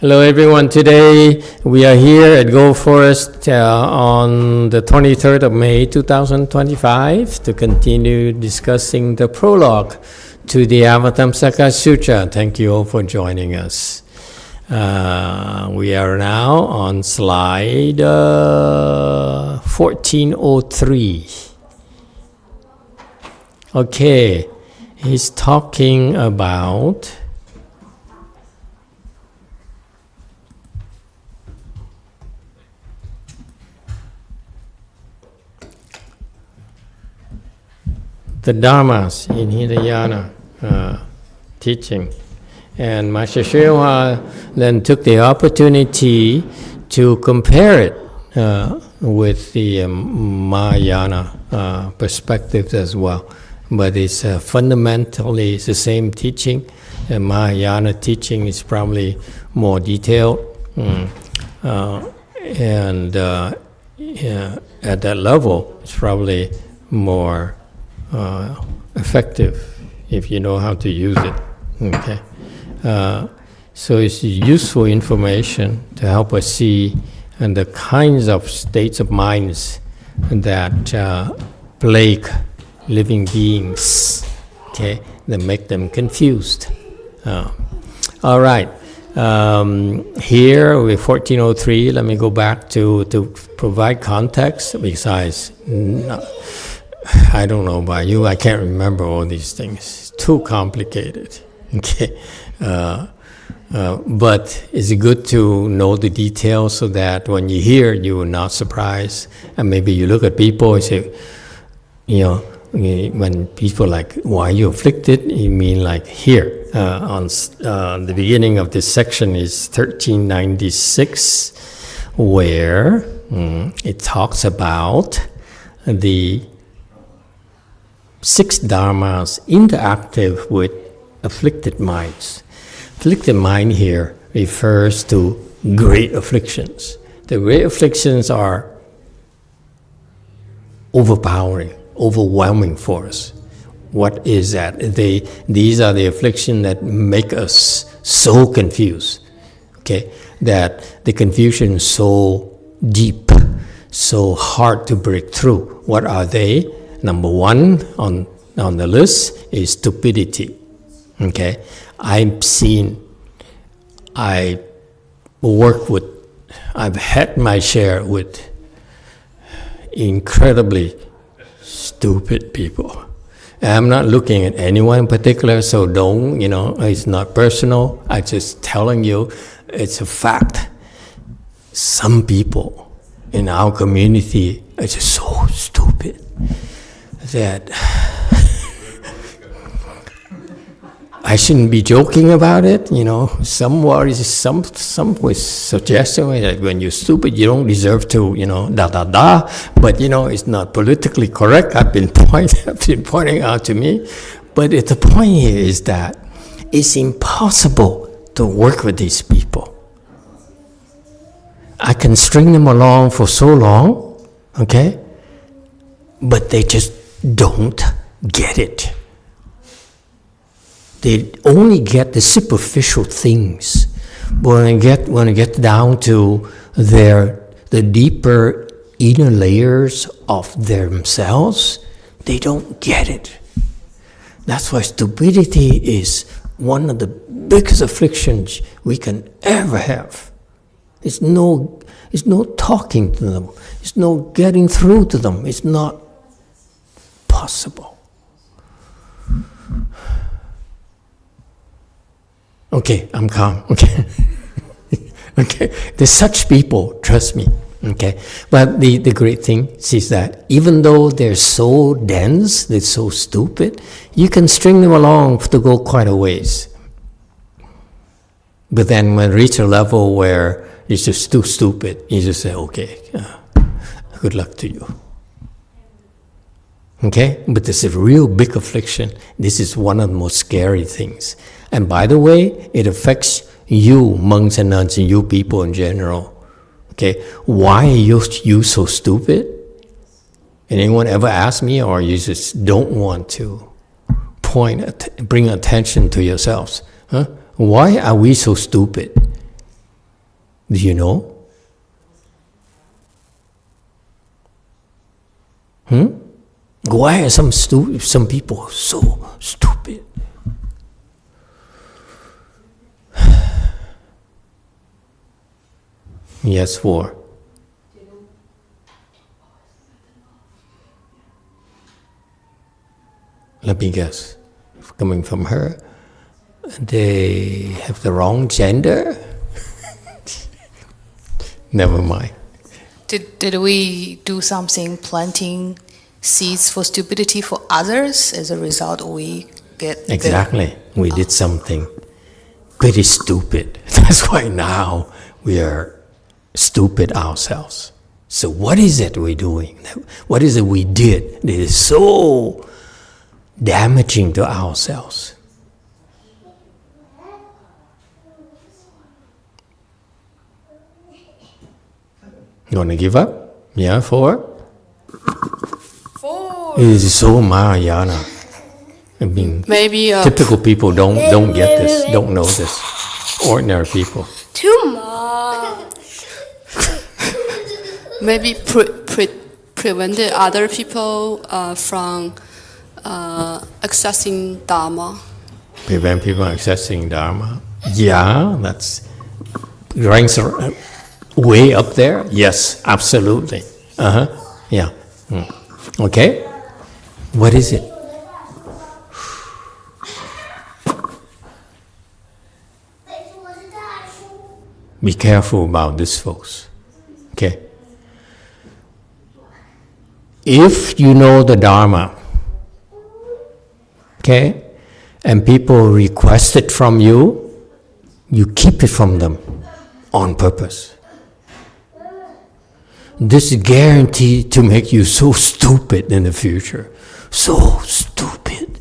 Hello everyone, today we are here at Gold Forest on the 23rd of May 2025 to continue discussing the prologue to the Avatamsaka Sutra. Thank you all for joining us. We are now on slide 1403. Okay, he's talking about the Dharmas in Hinayana teaching. And Master Shreya then took the opportunity to compare it with the Mahayana perspectives as well. But it's fundamentally it's the same teaching. The Mahayana teaching is probably more detailed. And at that level, it's probably more effective if you know how to use it. Okay, so it's useful information to help us see and the kinds of states of minds that plague living beings. Okay, that make them confused. All right. Here with 1403. Let me go back to provide context. Besides. I don't know about you, I can't remember all these things. It's too complicated. Okay, but it's good to know the details so that when you hear, you are not surprised. And maybe you look at people and say, when people like, why are you afflicted? You mean like here, on the beginning of this section is 1396, where it talks about the 6 dharmas interactive with afflicted minds. Afflicted mind here refers to great afflictions. The great afflictions are overpowering, overwhelming for us. What is that? These are the afflictions that make us so confused. Okay, that the confusion is so deep, so hard to break through. What are they? Number one on the list is stupidity. Okay, I've had my share with incredibly stupid people. I'm not looking at anyone in particular, so don't, it's not personal. I'm just telling you, it's a fact. Some people in our community are just so stupid that I shouldn't be joking about it, Some was suggesting that when you're stupid, you don't deserve to, But it's not politically correct. I've been pointing out to me. But the point here is that it's impossible to work with these people. I can string them along for so long, okay, but they just don't get it. They only get the superficial things. But when they get down to the deeper inner layers of themselves, they don't get it. That's why stupidity is one of the biggest afflictions we can ever have. It's no talking to them. It's no getting through to them. It's not possible. Okay, I'm calm. Okay. Okay. There's such people, trust me. Okay. But the great thing is that even though they're so dense, they're so stupid, you can string them along to go quite a ways. But then when you reach a level where it's just too stupid, you just say, okay, good luck to you. Okay? But this is a real big affliction. This is one of the most scary things. And by the way, it affects you, monks and nuns, and you people in general. Okay? Why are you so stupid? Anyone ever ask me, or you just don't want to bring attention to yourselves? Huh? Why are we so stupid? Do you know? Why are some people so stupid? Yes, 4. Let me guess. Coming from her, they have the wrong gender? Never mind. Did we do something planting seeds for stupidity for others? As a result, we get... Exactly. We did something pretty stupid. That's why now we are stupid ourselves. So what is it we're doing? What is it we did that is so damaging to ourselves? You want to give up? Yeah, 4? 4. It is so Mahayana. I mean, Maybe typical people don't get this, don't know this. Ordinary people. Too much. Maybe prevented other people from accessing Dharma. Prevent people accessing Dharma. Yeah, that's ranks way up there. Yes, absolutely. Yeah. Okay. What is it? Be careful about this, folks. Okay. If you know the Dharma, okay, and people request it from you, you keep it from them on purpose. This is guaranteed to make you so stupid in the future. So stupid.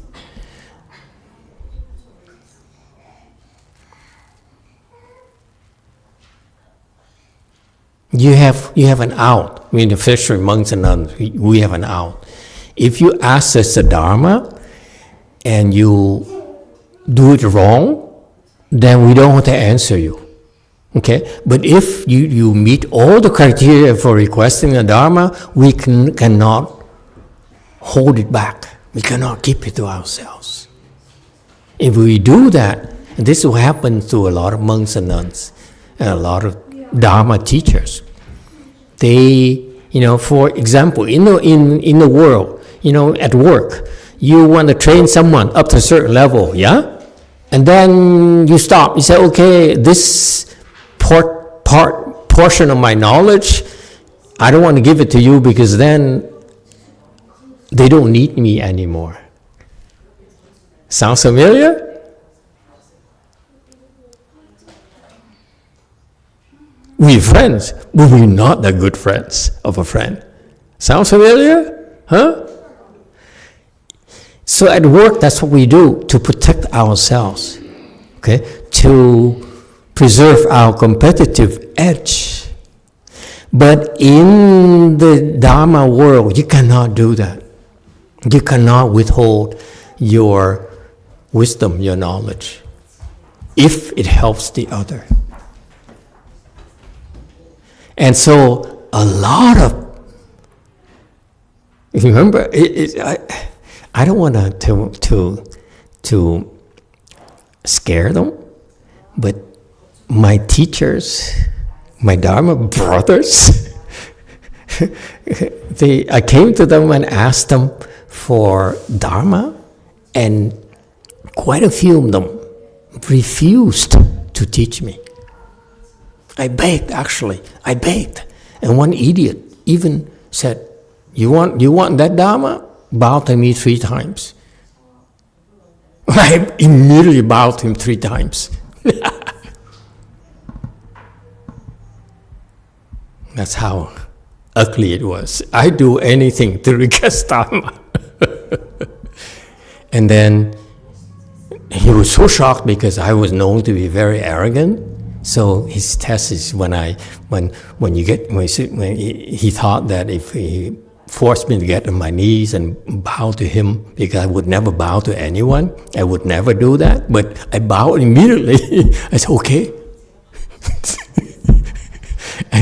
You have an out. I mean, the fishery monks and nuns, we have an out. If you access the Dharma and you do it wrong, then we don't want to answer you. Okay? But if you meet all the criteria for requesting the Dharma, we cannot hold it back. We cannot keep it to ourselves. If we do that, and this will happen to a lot of monks and nuns and a lot of Dharma teachers. They, for example, in the world, at work, you want to train someone up to a certain level, yeah? And then you stop. You say, okay, this portion of my knowledge, I don't want to give it to you because then they don't need me anymore. Sounds familiar? We're friends, but we're not the good friends of a friend. Sounds familiar? Huh? So at work, that's what we do to protect ourselves, okay? To preserve our competitive edge. But in the Dharma world, you cannot do that. You cannot withhold your wisdom, your knowledge, if it helps the other. And so a lot of, remember, I don't want to scare them, but my teachers, my Dharma brothers, I came to them and asked them for Dharma, and quite a few of them refused to teach me. I begged, actually. I begged. And one idiot even said, you want that Dharma? Bow to me 3 times. I immediately bowed to him 3 times. That's how ugly it was. I do anything to request Dharma. And then he was so shocked because I was known to be very arrogant. So his test is when he thought that if he forced me to get on my knees and bow to him, because I would never bow to anyone, I would never do that. But I bowed immediately. I said, okay.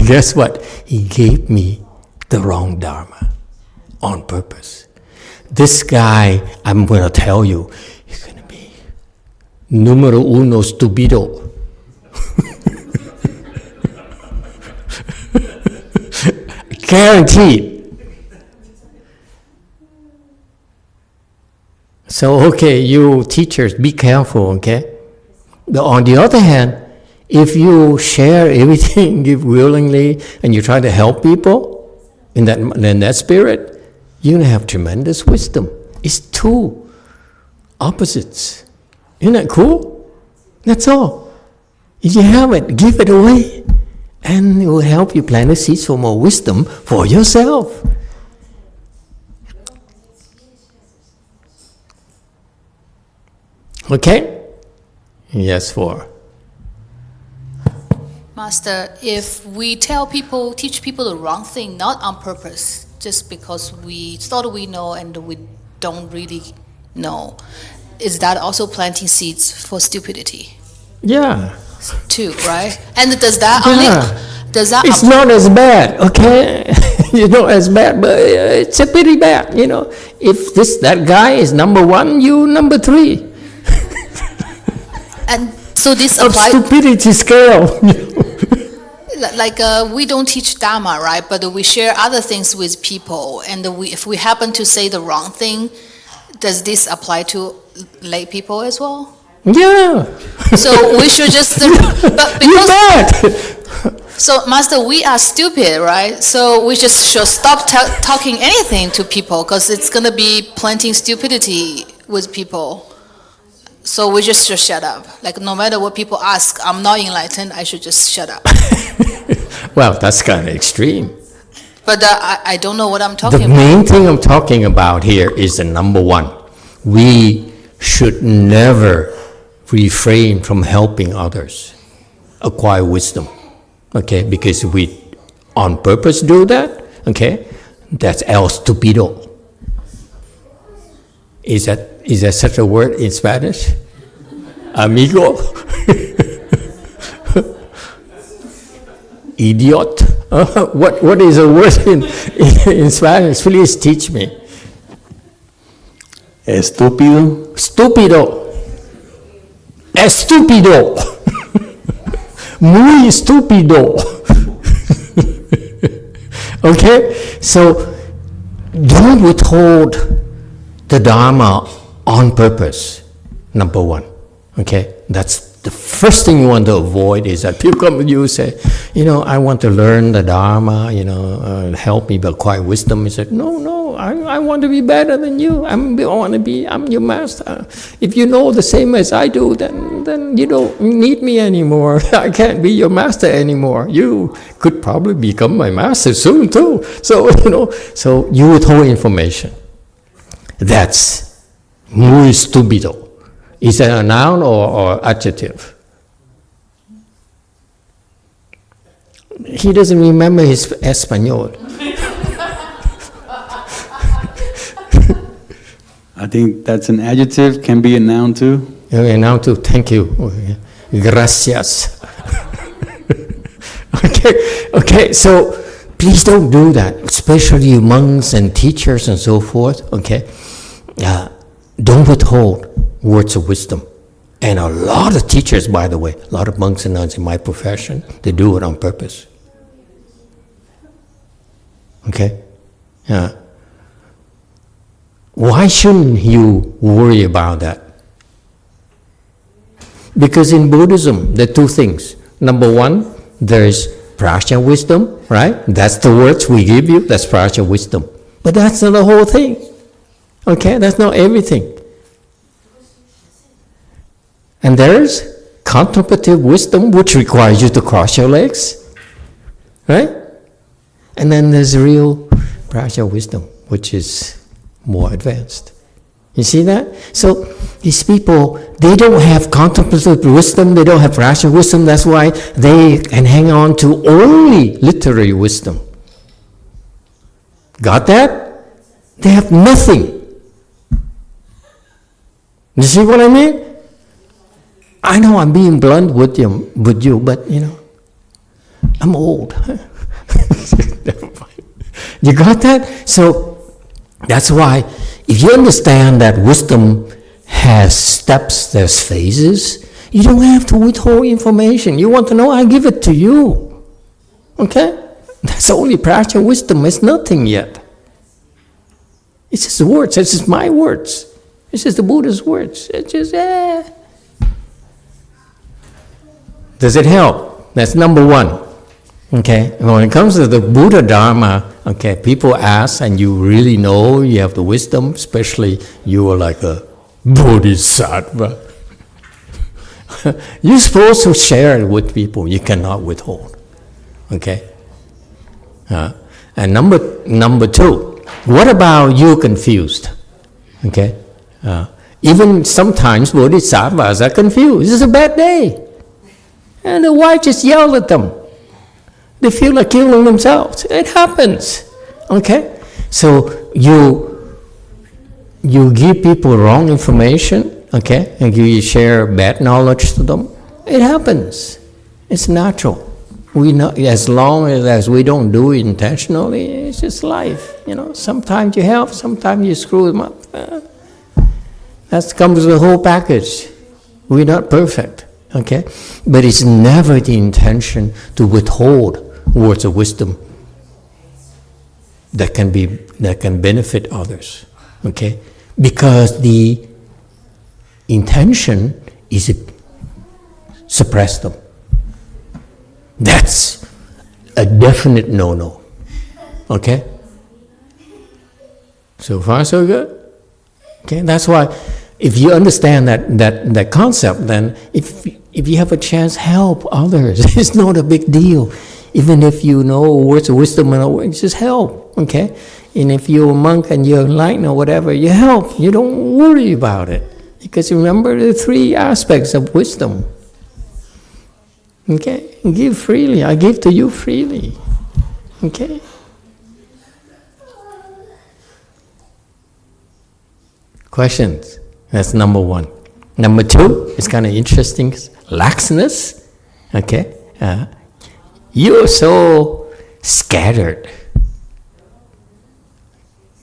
guess what? He gave me the wrong Dharma on purpose. This guy, I'm going to tell you, he's going to be numero uno stupido. Guaranteed. So, okay, you teachers, be careful, okay? But on the other hand, if you share everything, give willingly, and you try to help people in that spirit, you're going to have tremendous wisdom. It's two opposites. Isn't that cool? That's all. If you have it, give it away. And it will help you plant the seeds for more wisdom for yourself. Okay? Yes, 4. Master, if we teach people the wrong thing, not on purpose, just because we thought we know and we don't really know, is that also planting seeds for stupidity? Yeah. Too, right? And does that It's not as bad, okay? It's not as bad, but it's a pretty bad, If that guy is number 1, you number 3. And so this Of applies. stupidity scale. Like we don't teach Dharma, right? But we share other things with people, and if we happen to say the wrong thing, does this apply to lay people as well? Yeah. So we should just. But You bet. So, Master, we are stupid, right? So we just should stop talking anything to people, because it's going to be planting stupidity with people. So we just should shut up. Like, no matter what people ask, I'm not enlightened, I should just shut up. Well, that's kind of extreme. But I don't know what I'm talking The about. main thing I'm talking about here is the number 1. We should never refrain from helping others acquire wisdom. Okay, because we on purpose do that, okay, that's el stupido. Is that such a word in Spanish? Amigo? Idiot? What is a word in Spanish? Please teach me. Estúpido. Estúpido. Estúpido. Muy estúpido. Okay? So, don't withhold the Dharma on purpose, number 1. Okay? That's the first thing you want to avoid, is that people come to you and say, I want to learn the Dharma, help me acquire wisdom. You say, no, I want to be better than you. I'm your master. If you know the same as I do, then you don't need me anymore. I can't be your master anymore. You could probably become my master soon too. So, so you withhold information. That's muy estúpido. Is that a noun or adjective? He doesn't remember his Espanol. I think that's an adjective, can be a noun too. Okay, noun too. Thank you. Okay. Gracias. Okay, so please don't do that, especially you monks and teachers and so forth, okay? Don't withhold words of wisdom. And a lot of teachers, by the way, a lot of monks and nuns in my profession, they do it on purpose. Okay? Why shouldn't you worry about that? Because in Buddhism, there are 2 things. Number 1, there is prajna wisdom, right? That's the words we give you, that's prajna wisdom. But that's not the whole thing. Okay? That's not everything. And there's contemplative wisdom, which requires you to cross your legs, right? And then there's real prajna wisdom, which is more advanced. You see that? So these people, they don't have contemplative wisdom, they don't have prajna wisdom, that's why they can hang on to only literary wisdom. Got that? They have nothing. You see what I mean? I know I'm being blunt with you, but I'm old. Never mind. You got that? So that's why if you understand that wisdom has steps, there's phases, you don't have to withhold information. You want to know, I give it to you. Okay? That's only practical wisdom. It's nothing yet. It's just words. It's just my words. It's just the Buddha's words. It's just, Does it help? That's number one. Okay? When it comes to the Buddha Dharma, okay, people ask and you really know, you have the wisdom, especially you are like a bodhisattva. You're supposed to share it with people. You cannot withhold. Okay? And number two, what about you confused? Okay? Even sometimes bodhisattvas are confused. It's a bad day. And the wife just yelled at them. They feel like killing themselves. It happens. Okay? So you give people wrong information, okay? And you share bad knowledge to them. It happens. It's natural. We know, as long as we don't do it intentionally, it's just life. You know, sometimes you help, sometimes you screw them up. That comes with the whole package. We're not perfect, okay? But it's never the intention to withhold words of wisdom that can benefit others, okay? Because the intention is to suppress them. That's a definite no-no. Okay? So far, so good. Okay, that's why if you understand that concept, then if you have a chance, help others. It's not a big deal. Even if you know words of wisdom and just help. Okay? And if you're a monk and you're enlightened or whatever, you help. You don't worry about it. Because remember the three aspects of wisdom. Okay? Give freely. I give to you freely. Okay? Questions? That's number one. Number two is kind of interesting. Laxness. Okay? You're so scattered.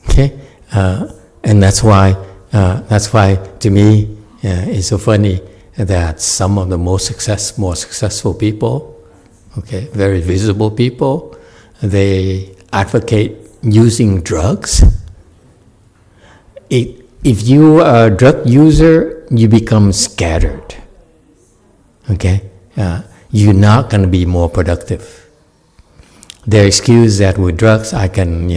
Okay? And that's why to me it's so funny that some of the more successful people, okay, very visible people, they advocate using drugs. If you are a drug user, you become scattered. Okay? You're not going to be more productive. Their excuse that with drugs I can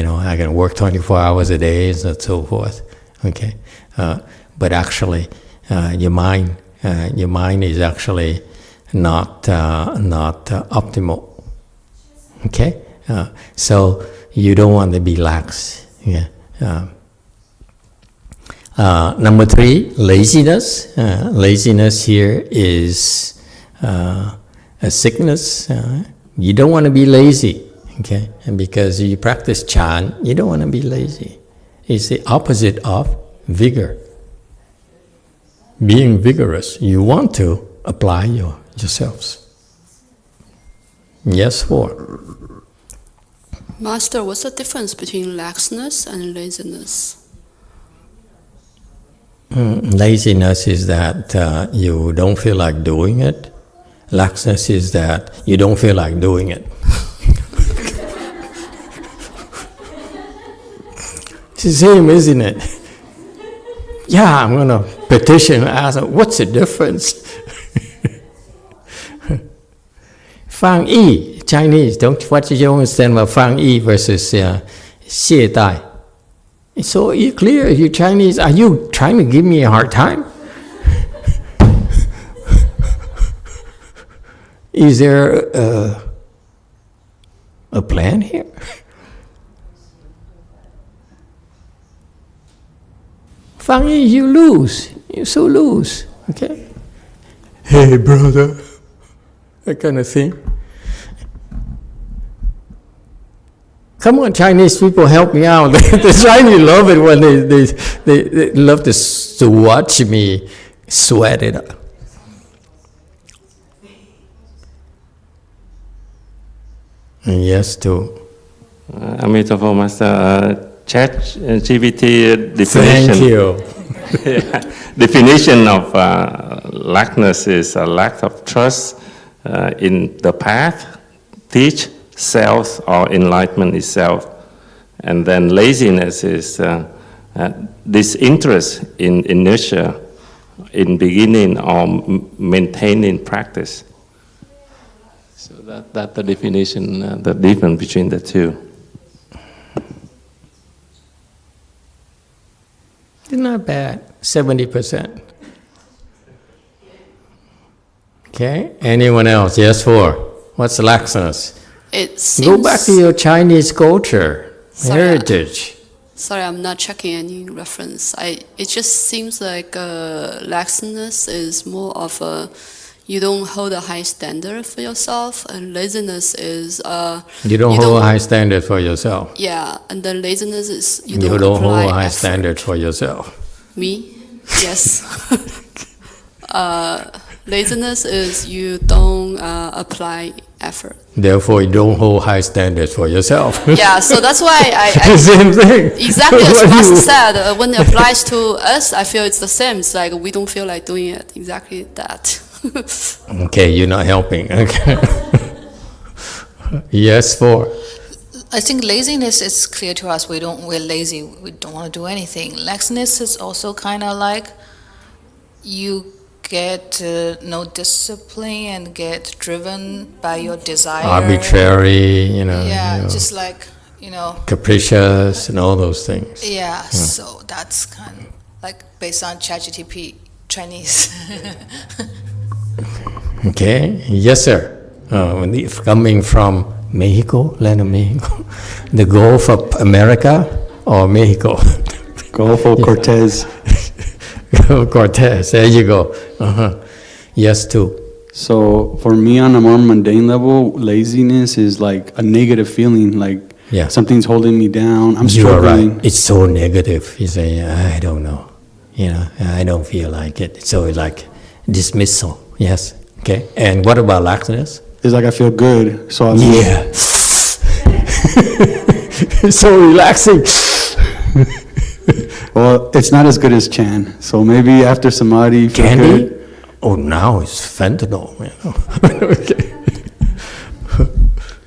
work 24 hours a day and so forth. Okay? But actually, your mind is actually not optimal. Okay? So you don't want to be lax. Yeah. Number three, laziness. Laziness here is a sickness. You don't want to be lazy. Okay? And because you practice chant, you don't want to be lazy. It's the opposite of vigor. Being vigorous, you want to apply yourselves. Yes, 4. Master, what's the difference between laxness and laziness? Laziness is that you don't feel like doing it. Laxness is that you don't feel like doing it. It's the same, isn't it? Yeah, I'm going to petition and ask them, what's the difference? Fang Yi, Chinese, what do you understand about Fang Yi versus Xie Dai? It's so clear, you Chinese, are you trying to give me a hard time? Is there a plan here? Fang Yi, you lose. You so lose. Okay? Hey, brother. That kind of thing. Come on, Chinese people, help me out. The Chinese love it when they love to watch me sweat it up. Yes, to. Amitabha Master, ChatGPT definition. Thank you. Definition of lackness is a lack of trust in the path, teach, self, or enlightenment itself. And then laziness is disinterest in inertia, in beginning or maintaining practice. So that's the definition, the difference between the two. Not bad, 70%. Okay, anyone else? Yes, 4. What's laxness? It seems, Go back to your Chinese culture, heritage. Sorry, I'm not checking any reference. It just seems like laxness is more of a, you don't hold a high standard for yourself, and laziness is You don't hold a high standard for yourself. Yeah, and then laziness is you You don't don't apply hold a high effort. standard for yourself. Me? Yes. Laziness is you don't apply effort. Therefore, you don't hold high standards for yourself. Yeah, so that's why Same thing. exactly as What Master you- said, when it applies to us, I feel it's the same. It's like we don't feel like doing it. Exactly that. Okay, you're not helping. Okay. Yes, 4. I think laziness is clear to us. We're lazy. We don't want to do anything. Laxness is also kind of like you get no discipline and get driven by your desire. Arbitrary, you know. Just like, Capricious and all those things. Yeah, so that's kind of like based on ChatGPT Chinese. Okay. Yes, sir. If coming from Mexico, land of Mexico, the Gulf of America or Mexico? Gulf of Cortez. Cortez, there you go. Yes, 2. So for me, on a more mundane level, laziness is like a negative feeling, like Yeah. something's holding me down. I'm You are struggling. right. It's so negative. You say, I don't know. I don't feel like it. So like dismissal. Yes. Okay. And what about laxness? It's like I feel good, so I'm Yeah. So relaxing. Well, it's not as good as Chan. So maybe after Samadhi, you feel Candy? good. Oh, now it's fentanyl. Okay.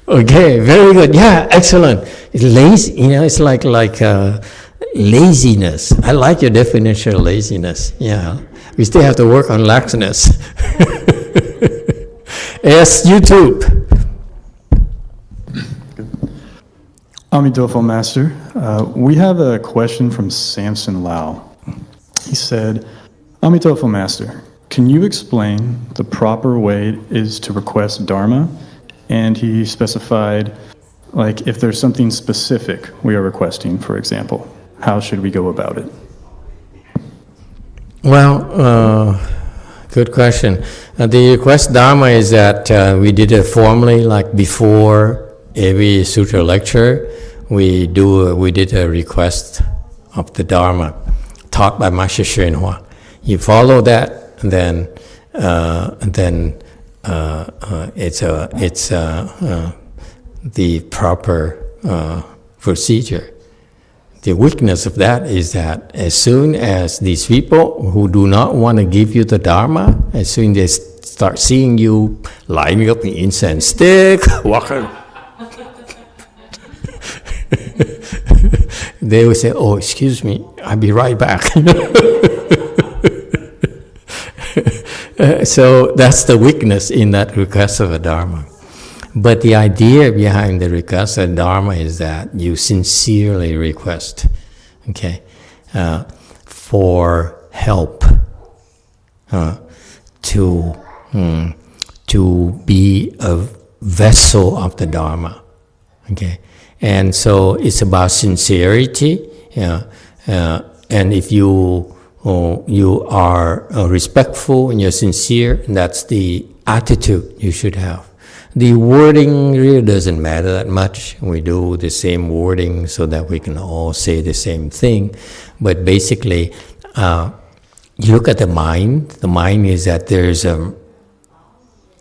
Okay, very good. Yeah, excellent. Lazy, it's like laziness. I like your definition of laziness. Yeah, we still have to work on laxness. Yes, YouTube. Amitabha Master, we have a question from Samson Lau. He said, Amitabha Master, can you explain the proper way is to request Dharma? And he specified, like, if there's something specific we are requesting, for example, how should we go about it? Well, good question. The request Dharma is that we did it formally, like before every sutra lecture. We did a request of the Dharma taught by Master Shenhua. You follow that, and then it's the proper procedure. The weakness of that is that as soon as these people who do not want to give you the Dharma, as soon as they start seeing you lighting up an incense stick, walking, they will say, "Oh, excuse me, I'll be right back." So that's the weakness in that request of a Dharma. But the idea behind the request of Dharma is that you sincerely request, okay, for help to be a vessel of the Dharma, okay. And so it's about sincerity, and if you are respectful and you're sincere, that's the attitude you should have. The wording really doesn't matter that much. We do the same wording so that we can all say the same thing. But basically, you look at the mind. The mind is that there's an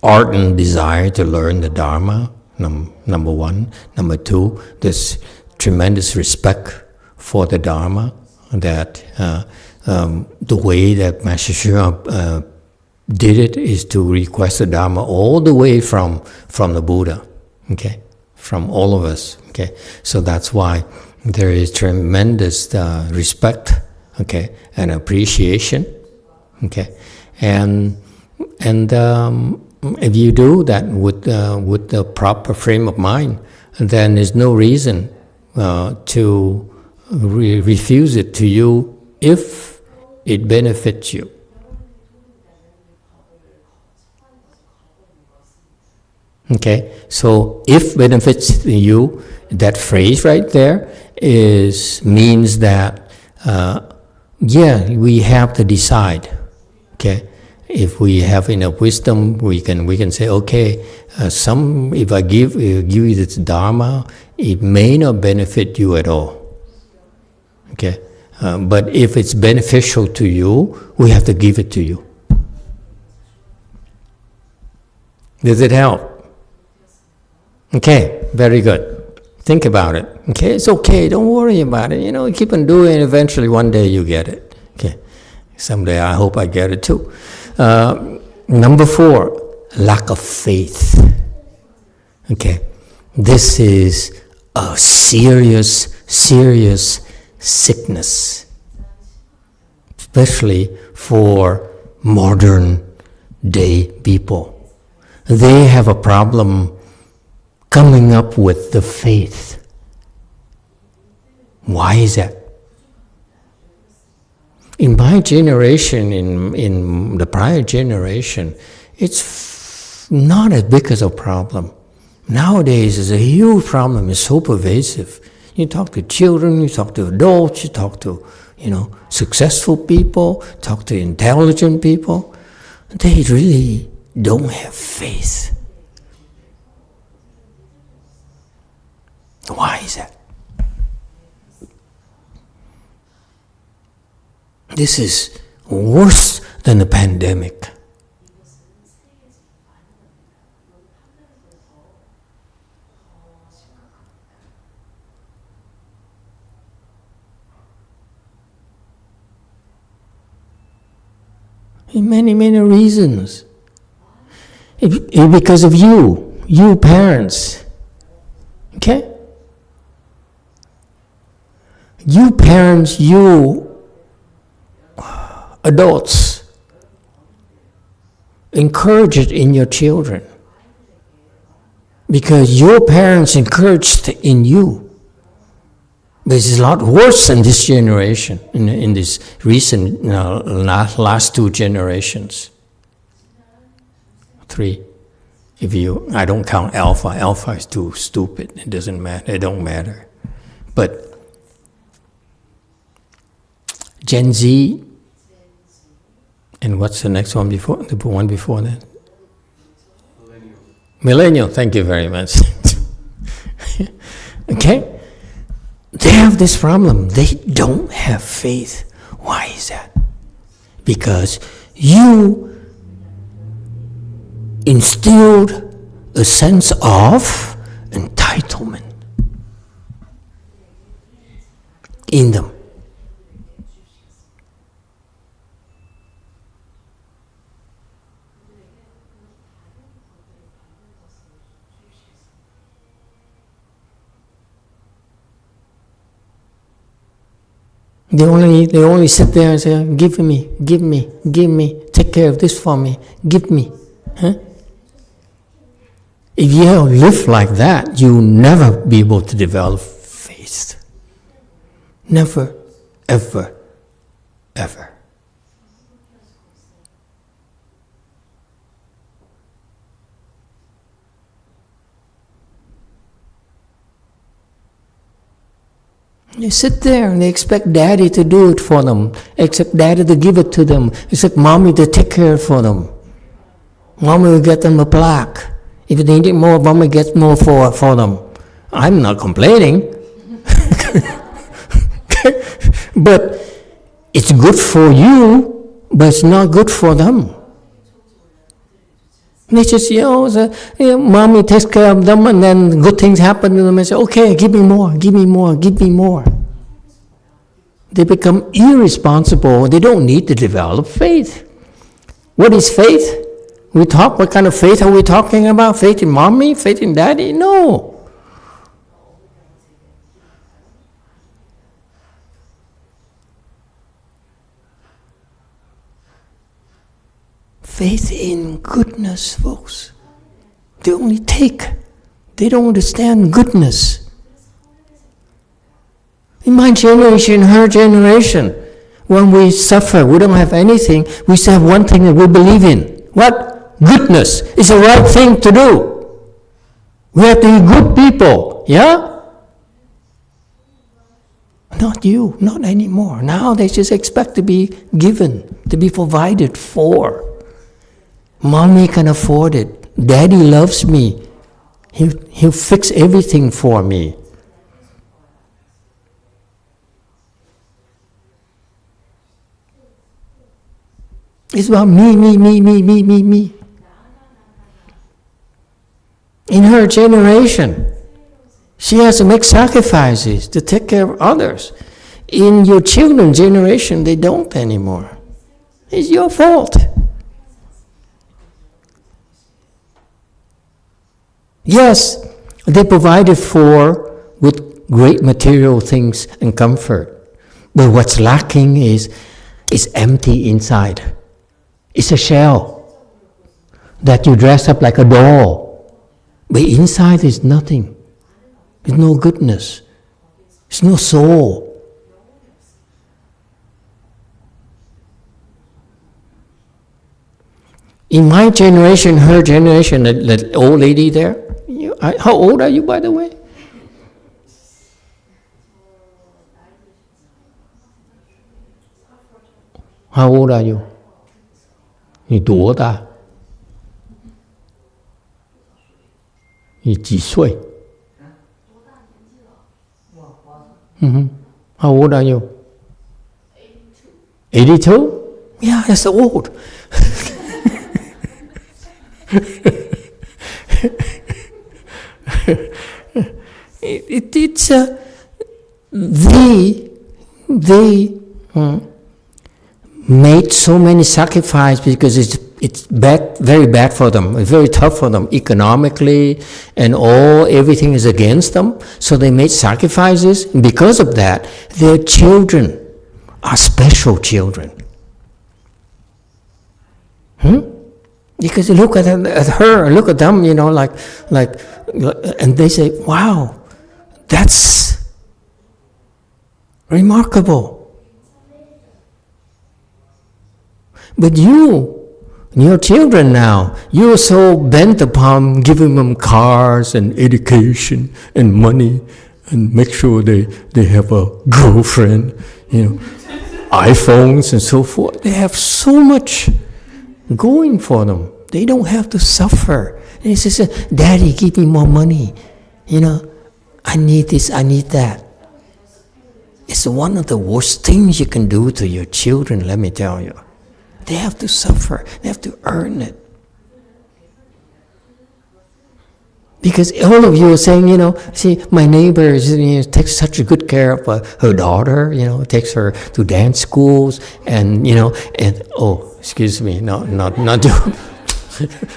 ardent desire to learn the Dharma. number one. Number two, there's tremendous respect for the Dharma, that the way that Master Hsuan did it is to request the Dharma all the way from the Buddha, okay, from all of us, okay. So that's why there is tremendous respect, okay, and appreciation, okay, and if you do that with the proper frame of mind, then there's no reason to refuse it to you if it benefits you. Okay, so if benefits you, that phrase right there means that we have to decide. Okay, if we have enough wisdom, we can say, okay, if I give you this Dharma, it may not benefit you at all. Okay, but if it's beneficial to you, we have to give it to you. Does it help? Okay, very good. Think about it. Okay, it's okay. Don't worry about it. Keep on doing it. Eventually, one day you get it. Okay, someday I hope I get it too. Number 4, lack of faith. Okay, this is a serious sickness, especially for modern day people. They have a problem coming up with the faith. Why is that? In my generation, in the prior generation, it's not as big as a problem. Nowadays, it's a huge problem. It's so pervasive. You talk to children, you talk to adults, you talk to, successful people, talk to intelligent people. They really don't have faith. Why is that? This is worse than the pandemic. In many reasons. Because of you parents. Okay? You parents, you adults, encourage it in your children. Because your parents encouraged it in you. But it's a lot worse in this generation, in this recent last 2 generations. 3. I don't count Alpha. Alpha is too stupid. It doesn't matter. It don't matter. But Gen Z, and what's the next one before? The one before that? Millennial. Thank you very much. Okay? They have this problem. They don't have faith. Why is that? Because you instilled a sense of entitlement in them. They only sit there and say, give me, take care of this for me, give me. Huh? If you live like that, you'll never be able to develop faith. Never, ever, ever. They sit there and they expect daddy to do it for them, expect daddy to give it to them, expect mommy to take care for them. Mommy will get them a plaque. If they need more, mommy gets more for them. I'm not complaining. But it's good for you, but it's not good for them. They just, mommy takes care of them, and then good things happen to them, and say, okay, give me more, give me more, give me more. They become irresponsible. They don't need to develop faith. What is faith? What kind of faith are we talking about? Faith in mommy? Faith in daddy? No. Faith in goodness, folks. They only take. They don't understand goodness. In my generation, her generation, when we suffer, we don't have anything, we still have one thing that we believe in. What? Goodness is the right thing to do. We have to be good people, yeah? Not you, not anymore. Now they just expect to be given, to be provided for. Mommy can afford it. Daddy loves me. He'll fix everything for me. It's about me. In her generation, she has to make sacrifices to take care of others. In your children's generation, they don't anymore. It's your fault. Yes, they provided for with great material things and comfort. But what's lacking is empty inside. It's a shell that you dress up like a doll. But inside is nothing. There's no goodness. There's no soul. In my generation, her generation, that old lady there, how old are you, by the way? How old are you? 你多大？你几岁？ How old are you? 82? Yeah, that's old. They made so many sacrifices because it's bad, very bad for them. It's very tough for them economically, and everything is against them. So they made sacrifices. And because of that, their children are special children. Because you look at her, look at them, like, and they say, "Wow, that's remarkable." But your children now, you're so bent upon giving them cars and education and money, and make sure they have a girlfriend, iPhones and so forth. They have so much going for them. They don't have to suffer. They say, "Daddy, give me more money. I need this, I need that." It's one of the worst things you can do to your children, let me tell you. They have to suffer. They have to earn it. Because all of you are saying, see, my neighbor takes such good care of her daughter, takes her to dance schools, and excuse me, not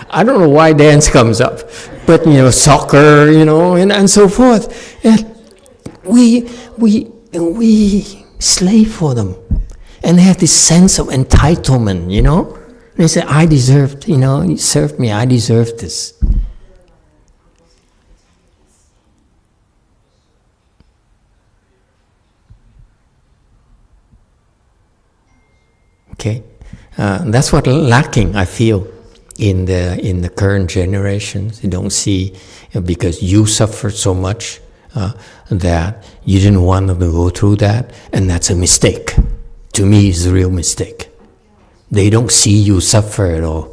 I don't know why dance comes up, but soccer, and so forth. And we slave for them. And they have this sense of entitlement, They say, "I deserved, you served me, I deserve this." Okay, that's what lacking, I feel, in the current generations. You don't see, because you suffered so much that you didn't want them to go through that, and that's a mistake. To me, it's a real mistake. They don't see you suffer at all.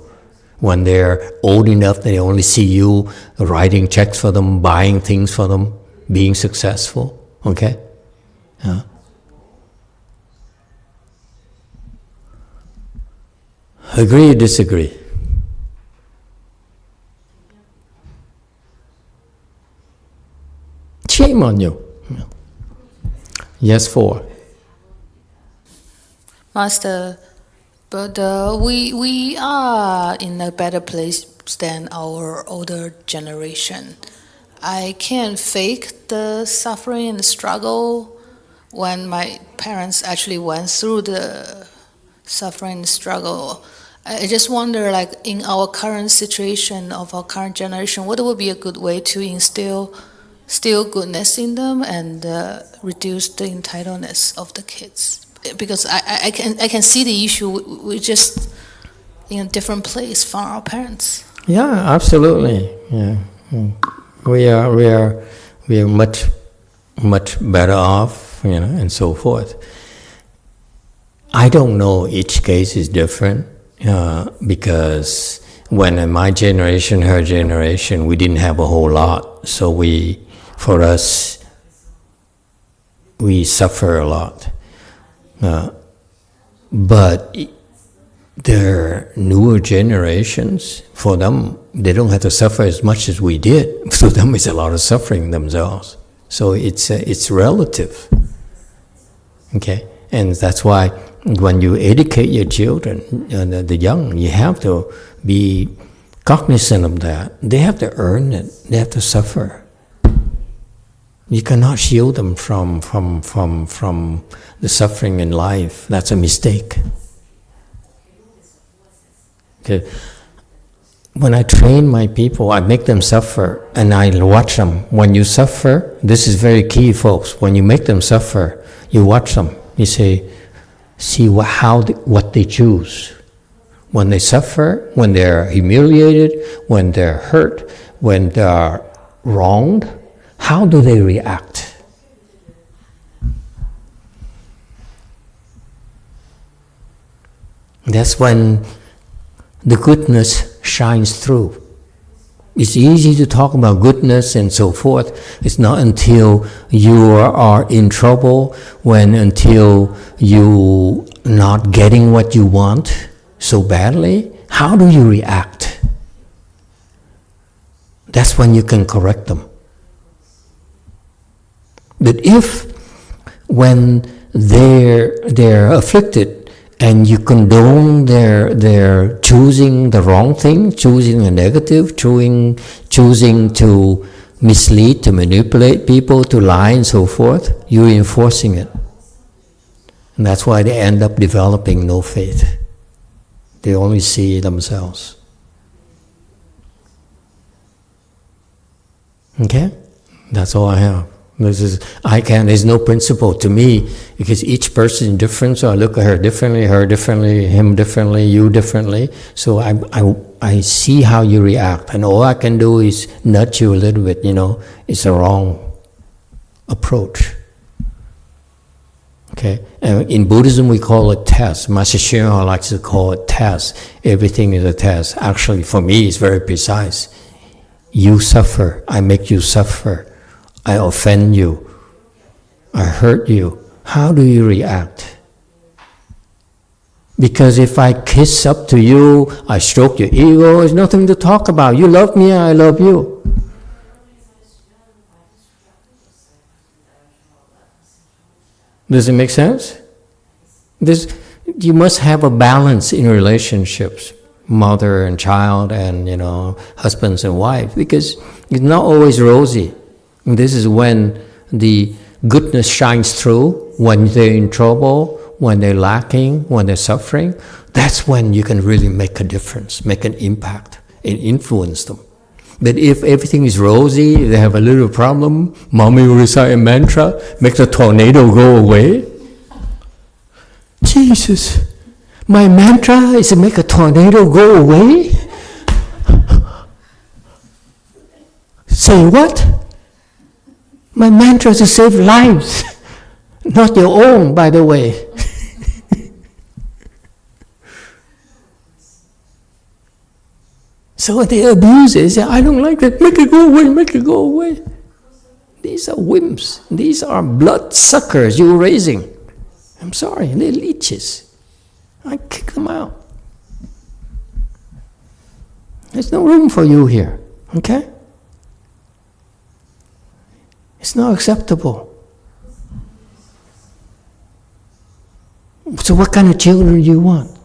When they're old enough, they only see you writing checks for them, buying things for them, being successful. Okay? Agree or disagree? Shame on you. Yes, 4. Master, but we are in a better place than our older generation. I can't fake the suffering and the struggle when my parents actually went through the suffering and struggle. I just wonder, like, in our current situation of our current generation, what would be a good way to instill goodness in them and reduce the entitledness of the kids? Because I can see the issue. We're just in a different place from our parents. Yeah, absolutely. Yeah, we are much better off, and so forth. I don't know. Each case is different because when in my generation, her generation, we didn't have a whole lot. So for us, we suffer a lot. But their newer generations, for them, they don't have to suffer as much as we did. For them, it's a lot of suffering themselves. So it's relative. Okay, and that's why when you educate your children, the young, you have to be cognizant of that. They have to earn it. They have to suffer. You cannot shield them from the suffering in life. That's a mistake. Okay. When I train my people, I make them suffer, and I watch them. When you suffer, this is very key, folks. When you make them suffer, you watch them. You say, see what they choose. When they suffer, when they're humiliated, when they're hurt, when they're wronged, how do they react? That's when the goodness shines through. It's easy to talk about goodness and so forth. It's not until you are in trouble, until you not getting what you want so badly, how do you react? That's when you can correct them. But if when they're afflicted, and you condone their choosing the wrong thing, choosing the negative, choosing to mislead, to manipulate people, to lie and so forth, you're enforcing it. And that's why they end up developing no faith. They only see themselves. Okay? That's all I have. There's no principle to me, because each person is different, so I look at her differently, him differently, you differently. So I see how you react, and all I can do is nudge you a little bit, it's a wrong approach. Okay? And in Buddhism we call it test. Master Shinran likes to call it test. Everything is a test. Actually, for me, it's very precise. You suffer, I make you suffer. I offend you, I hurt you. How do you react? Because if I kiss up to you, I stroke your ego, there's nothing to talk about. You love me, I love you. Does it make sense? You must have a balance in relationships, mother and child, and husbands and wife, because it's not always rosy. This is when the goodness shines through, when they're in trouble, when they're lacking, when they're suffering. That's when you can really make a difference, make an impact, and influence them. But if everything is rosy, they have a little problem, mommy will recite a mantra, make the tornado go away. Jesus, my mantra is to make a tornado go away? Say what? My mantra is to save lives, not your own, by the way. So they abuse it, they say, I don't like that, make it go away, make it go away. These are wimps, these are blood suckers you're raising. I'm sorry, they're leeches. I kick them out. There's no room for you here, okay? It's not acceptable. So what kind of children do you want?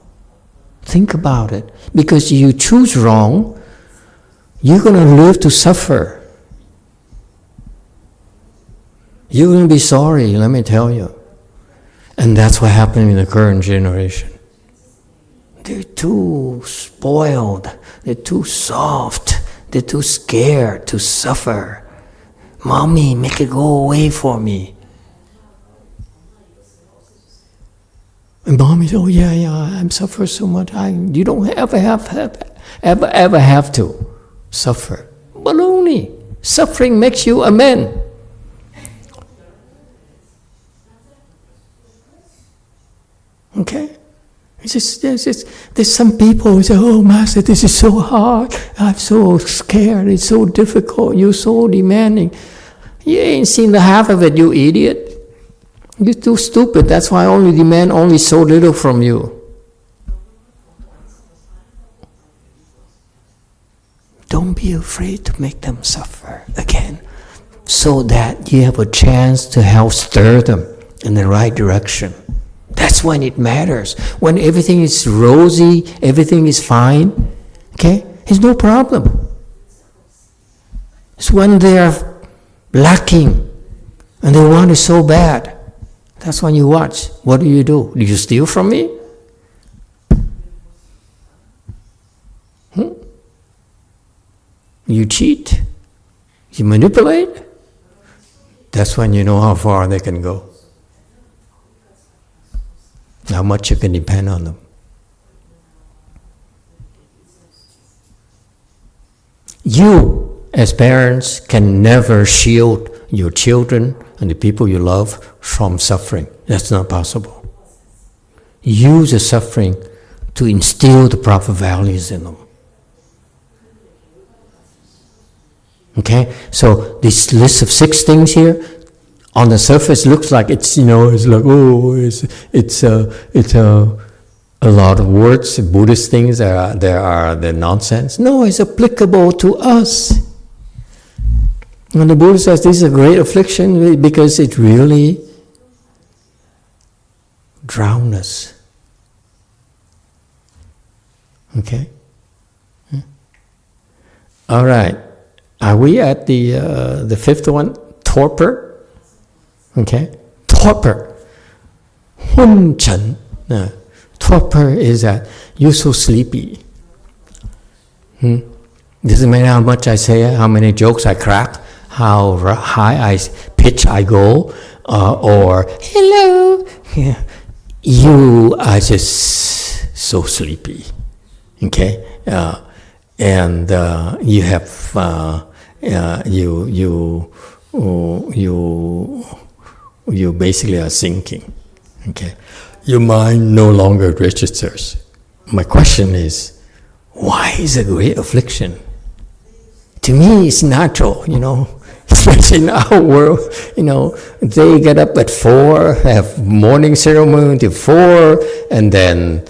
Think about it. Because you choose wrong, you're going to live to suffer. You're going to be sorry, let me tell you. And that's what happened in the current generation. They're too spoiled. They're too soft. They're too scared to suffer. Mommy, make it go away for me. And mommy says, oh yeah, I'm suffering so much. You don't ever have to suffer. Baloney. Suffering makes you a man. Okay? There's some people who say, oh, Master, this is so hard. I'm so scared. It's so difficult. You're so demanding. You ain't seen the half of it, you idiot. You're too stupid. That's why I only demand only so little from you. Don't be afraid to make them suffer again, so that you have a chance to help stir them in the right direction. That's when it matters. When everything is rosy, everything is fine, okay? It's no problem. It's when they are lacking and they want it so bad. That's when you watch. What do? Do you steal from me? You cheat? You manipulate? That's when you know how far they can go. How much you can depend on them. You, as parents, can never shield your children and the people you love from suffering. That's not possible. Use the suffering to instill the proper values in them. Okay? So this list of 6 things here, on the surface looks like it's a lot of words, Buddhist things, they're nonsense. No, it's applicable to us. And the Buddha says this is a great affliction because it really drowns us. Okay? All right. Are we at the 5th one? Torpor. Okay? Torpor. Hun Chen. Torpor is that you're so sleepy. Doesn't matter how much I say, how many jokes I crack, how high pitch I go, or hello. Yeah. You are just so sleepy. Okay? And you have you basically are sinking. Okay, your mind no longer registers. My question is, why is a great affliction? To me, it's natural. Especially in our world. They get up at 4, have morning ceremony till 4, and then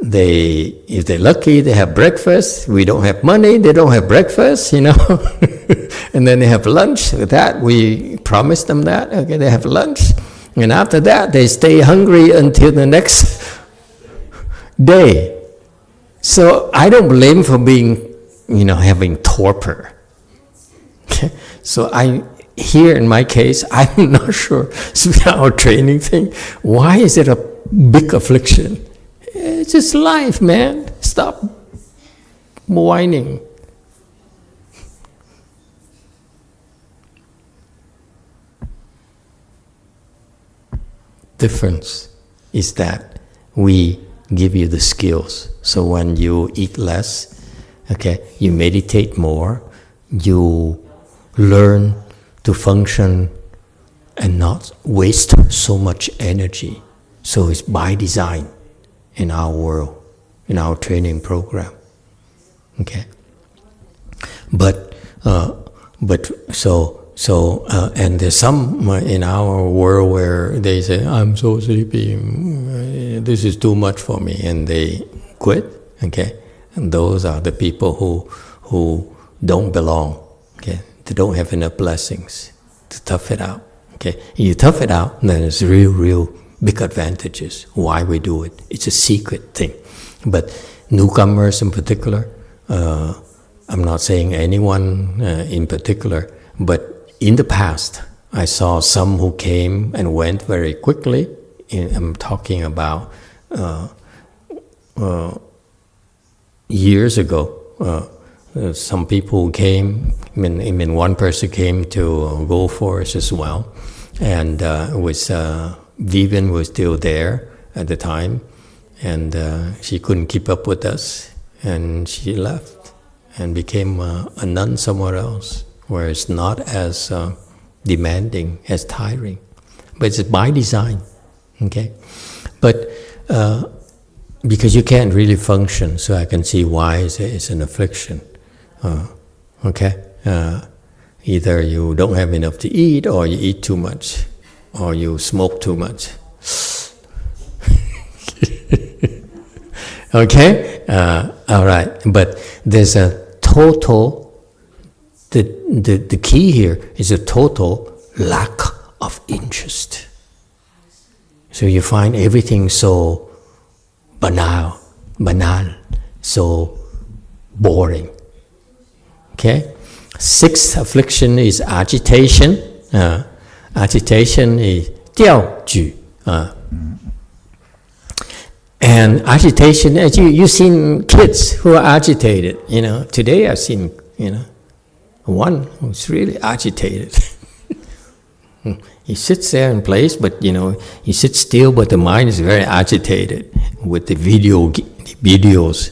if they're lucky, they have breakfast. We don't have money, they don't have breakfast, and then they have lunch. With that, we promise them that. Okay, they have lunch. And after that, they stay hungry until the next day. So I don't blame for being, having torpor. Okay? So here in my case, I'm not sure. It's our training thing. Why is it a big affliction? It's just life, man. Stop whining. Difference is that we give you the skills. So when you eat less, okay, you meditate more, you learn to function and not waste so much energy. So it's by design. In our world, in our training program, okay. But and there's some in our world where they say, "I'm so sleepy, this is too much for me," and they quit. Okay, and those are the people who don't belong. Okay, they don't have enough blessings. to tough it out. Okay, you tough it out, then there's real big advantages. Why we do it? It's a secret thing. But newcomers in particular, I'm not saying anyone in particular, but in the past, I saw some who came and went very quickly. I'm talking about years ago. Some people who came, one person came to Go Forest as well, and Vivian was still there at the time, and she couldn't keep up with us, and she left and became a nun somewhere else, where it's not as demanding, as tiring, but it's by design, okay? But because you can't really function, so I can see why it's an affliction. Okay? Either you don't have enough to eat, or you eat too much, or you smoke too much. Okay? All right. But there's a total, the key here is a total lack of interest. So you find everything so banal, so boring. Okay? Sixth affliction is agitation. Agitation is 掉举. And agitation, as you've seen kids who are agitated. Today I've seen, one who's really agitated. He sits there and plays, but he sits still, but the mind is very agitated with the videos.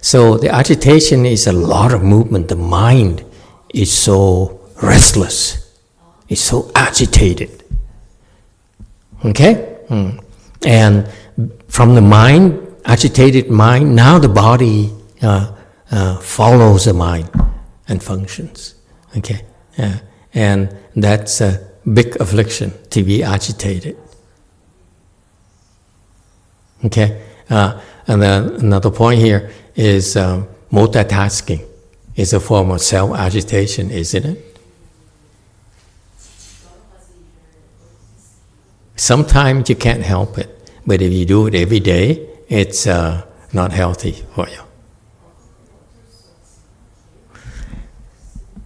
So the agitation is a lot of movement. The mind is so restless. It's so agitated. Okay? And from the mind, agitated mind, now the body follows the mind and functions. Okay? And that's a big affliction, to be agitated. Okay? And then another point here is multitasking is a form of self-agitation, isn't it? Sometimes you can't help it, but if you do it every day, it's not healthy for you.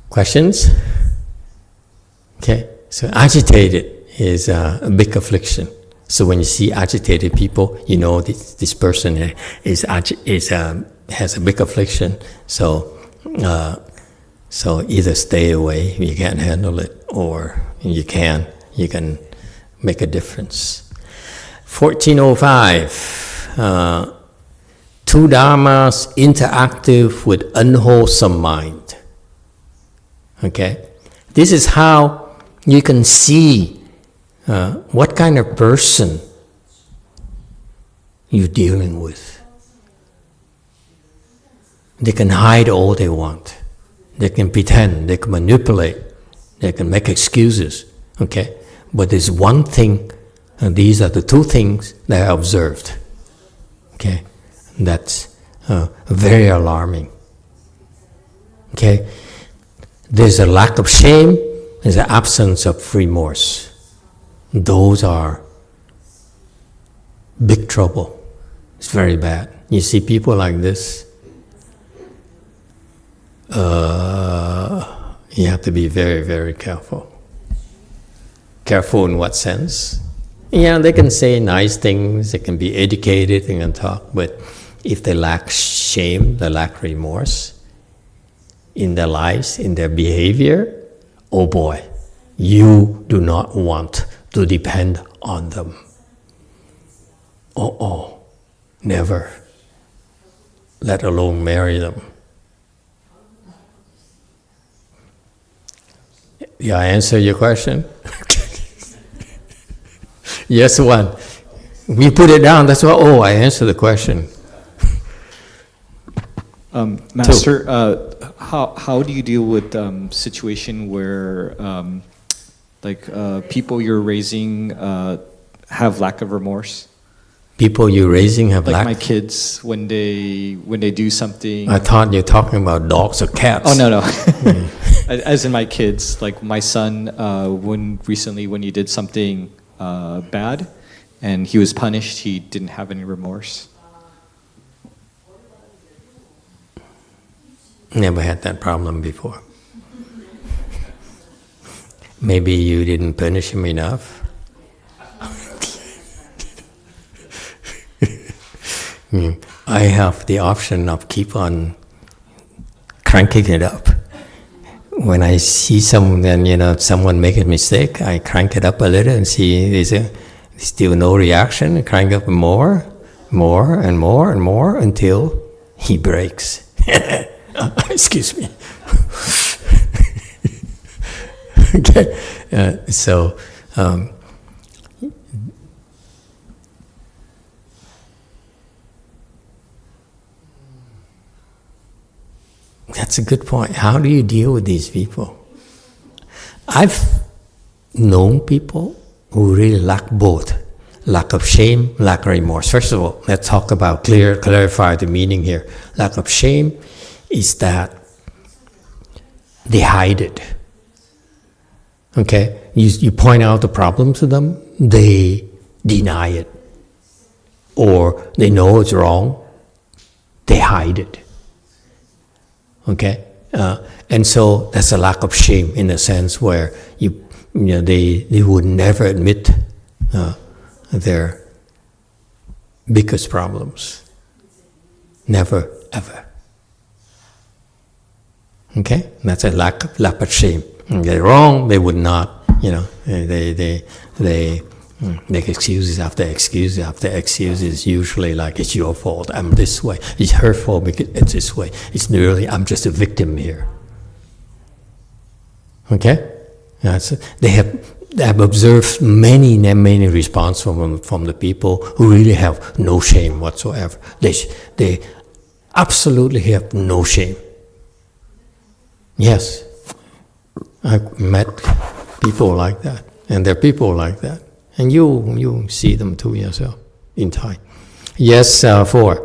Questions? Okay, so agitated is a big affliction. So when you see agitated people, you know this person has a big affliction. So either stay away if you can't handle it, or you can make a difference. 1405. Two dharmas interactive with unwholesome mind. Okay, this is how you can see what kind of person you're dealing with. They can hide all they want. They can pretend, they can manipulate, they can make excuses, okay? But there's one thing, and these are the two things that I observed, okay? That's very alarming, okay? There's a lack of shame, there's an absence of remorse. Those are big trouble. It's very bad. You see people like this, you have to be very, very careful. Careful in what sense? Yeah, they can say nice things, they can be educated, they can talk, but if they lack shame, they lack remorse in their lives, in their behavior, oh boy, you do not want to depend on them. Never. Let alone marry them. Did I answer your question? Yes, one. We put it down, that's why, I answered the question. Master, how do you deal with situation where people you're raising have lack of remorse? People you're raising have like lack? My kids, when they do something. I thought you're talking about dogs or cats. Oh, no. as in my kids, like my son, when you did something bad, and he was punished, he didn't have any remorse. Never had that problem before. Maybe you didn't punish him enough. I have the option of keep on cranking it up. When I see someone make a mistake, I crank it up a little and see there's still no reaction. I crank up more and more until he breaks. Excuse me. Okay, that's a good point. How do you deal with these people? I've known people who really lack both. Lack of shame, lack of remorse. First of all, let's talk about clarify the meaning here. Lack of shame is that they hide it. Okay? You point out the problem to them, they deny it. Or they know it's wrong, they hide it. Okay? And so that's a lack of shame in a sense where they would never admit their biggest problems. Never, ever. Okay? That's a lack of shame. They're wrong, they would not, they make excuses after excuses after excuses, usually like, it's your fault, I'm this way. It's her fault because it's this way. It's really, I'm just a victim here. Okay? I've observed many responses from the people who really have no shame whatsoever. They absolutely have no shame. Yes, I've met people like that, and there are people like that, and you see them too yourself in time. Yes, 4.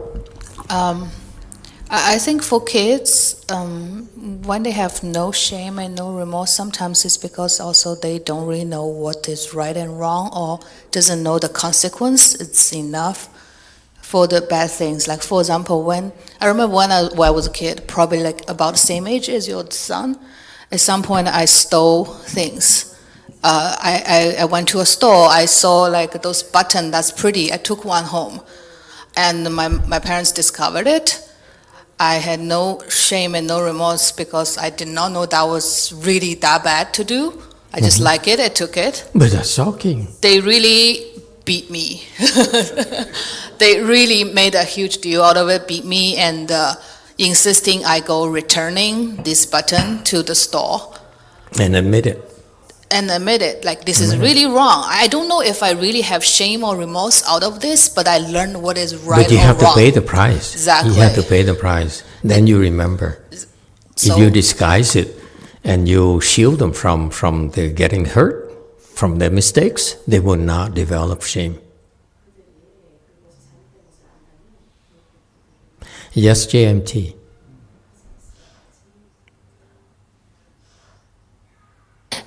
I think for kids, when they have no shame and no remorse, sometimes it's because also they don't really know what is right and wrong, or doesn't know the consequence. It's enough for the bad things. Like for example, I remember when I was a kid, probably like about the same age as your son, at some point I stole things. I went to a store, I saw like those buttons that's pretty, I took one home, and my parents discovered it. I had no shame and no remorse because I did not know that was really that bad to do. I just like it, I took it. But that's shocking. They really beat me. They really made a huge deal out of it, beat me, and insisting I go returning this button to the store. And admit it. Like this is really wrong. I don't know if I really have shame or remorse out of this, but I learned what is right or wrong. But you have to pay the price. Exactly. You have to pay the price. Then you remember. So, if you disguise it and you shield them from their getting hurt, from their mistakes, they will not develop shame. Yes, JMT.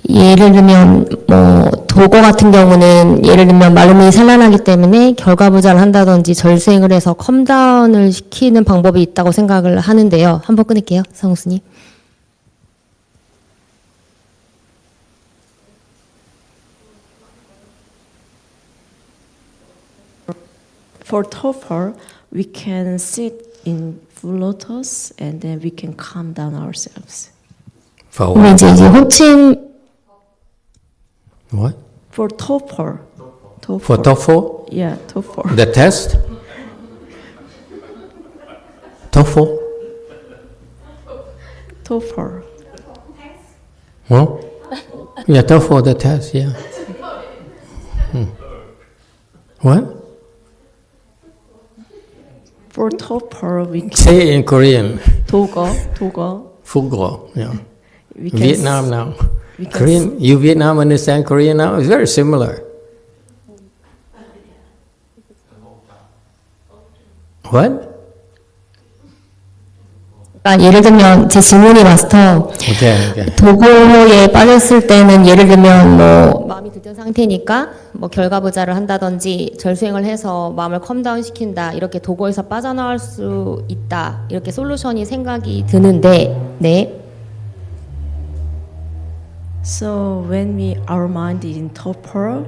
예를 들면 도거 같은 경우는 예를 들면 말름이 산란하기 때문에 결과부자를 한다든지 절세를 해서 컴다운을 시키는 방법이 있다고 생각을 하는데요. 한번 끊을게요, 성우스님. For TOEFL, we can sit in full lotus and then we can calm down ourselves. 그러면 이제 호칭 What? For TOEFL. For TOEFL? Yeah, TOEFL. The test? TOEFL? TOEFL. Huh? Yeah, TOEFL, the test, yeah. What? For TOEFL, we can... Say it in Korean. 도거. Fugo, yeah. We can Vietnam now. we can Korean, you Vietnam understand Korean now? It's very similar. What? 그러니까 예를 들면 제 질문이 마스터 Okay. 도고에 빠졌을 때는 예를 들면 뭐 마음이 들뜬 상태니까 뭐 결과부자를 한다든지 절수행을 해서 마음을 컴다운 시킨다 이렇게 도고에서 빠져나올 수 있다 이렇게 솔루션이 생각이 드는데 네. So when our mind is in torpor,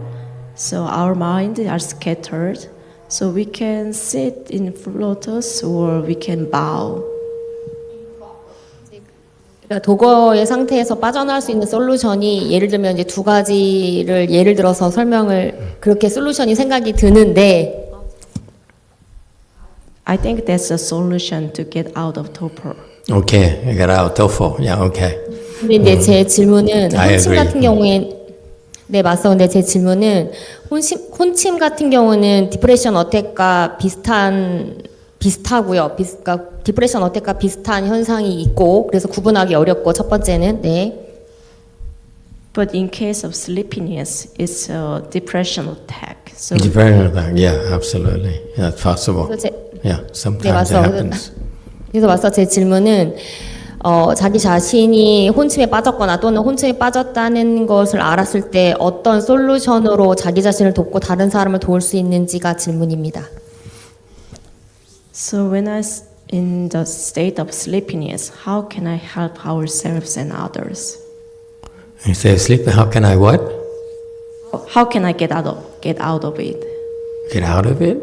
so our mind are scattered. So we can sit in lotus or we can bow. 그러니까 도거의 상태에서 빠져나올 수 있는 솔루션이 예를 들면 이제 두 가지를 예를 들어서 설명을 그렇게 솔루션이 생각이 드는데 I think that's a solution to get out of torpor. Okay, I got out TOEFL. Yeah, okay. 근데 이제 제 질문은 I 혼침 agree. 같은 경우에 네 맞어. 근데 제 질문은 혼침 같은 경우는 디프레션 어택과 비슷하고요. 그러니까 디프레션 어택과 비슷한 현상이 있고 그래서 구분하기 어렵고 첫 번째는 네. But in case of sleepiness, it's a depression attack. So Depression attack. Yeah, absolutely. That's possible. 그래서 Yeah, 네 sometimes it 맞어. happens. 그래서 맞어. 제 질문은 자기 자신이 혼침에 빠졌거나 또는 혼침에 빠졌다는 것을 알았을 때 어떤 솔루션으로 자기 자신을 돕고 다른 사람을 도울 수 있는지가 질문입니다. So when in the state of sleepiness, how can I help ourselves and others? You say sleep. How can I what? How can I get out of it? Get out of it?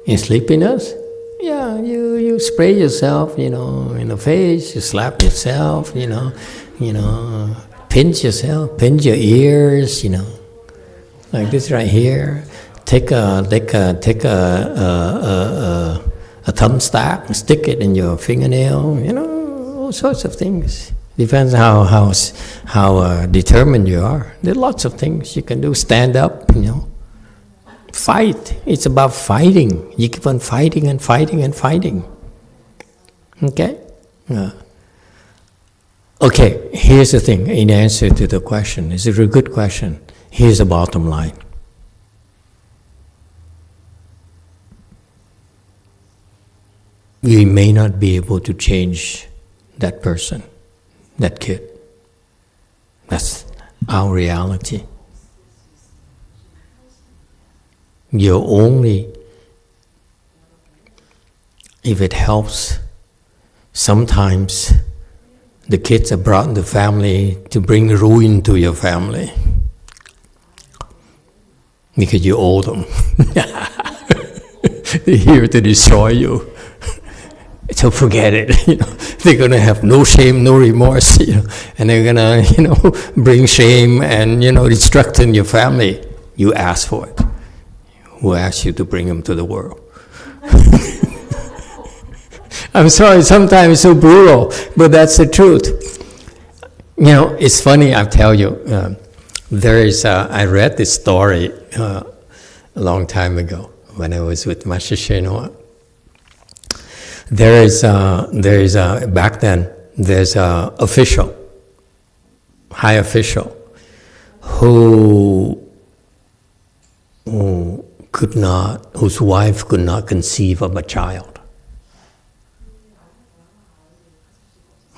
In sleepiness? Yeah, you spray yourself, in the face. You slap yourself, pinch yourself, pinch your ears, like this right here. Take a thumbtack, stick it in your fingernail. All sorts of things. Depends how determined you are. There are lots of things you can do. Stand up, Fight. It's about fighting. You keep on fighting and fighting and fighting. Okay? Okay, here's the thing. In answer to the question, it's a very good question. Here's the bottom line. We may not be able to change that person, that kid. That's our reality. You're only, if it helps, sometimes the kids are brought in the family to bring ruin to your family because you owe them. They're here to destroy you. So forget it. They're gonna have no shame, no remorse, and they're gonna, bring shame and destruction in your family. You asked for it. Who asked you to bring them to the world? I'm sorry, sometimes it's so brutal, but that's the truth. It's funny, I'll tell you. I read this story a long time ago when I was with Master Shenhua. Back then, there's an official, high official, whose wife could not conceive of a child.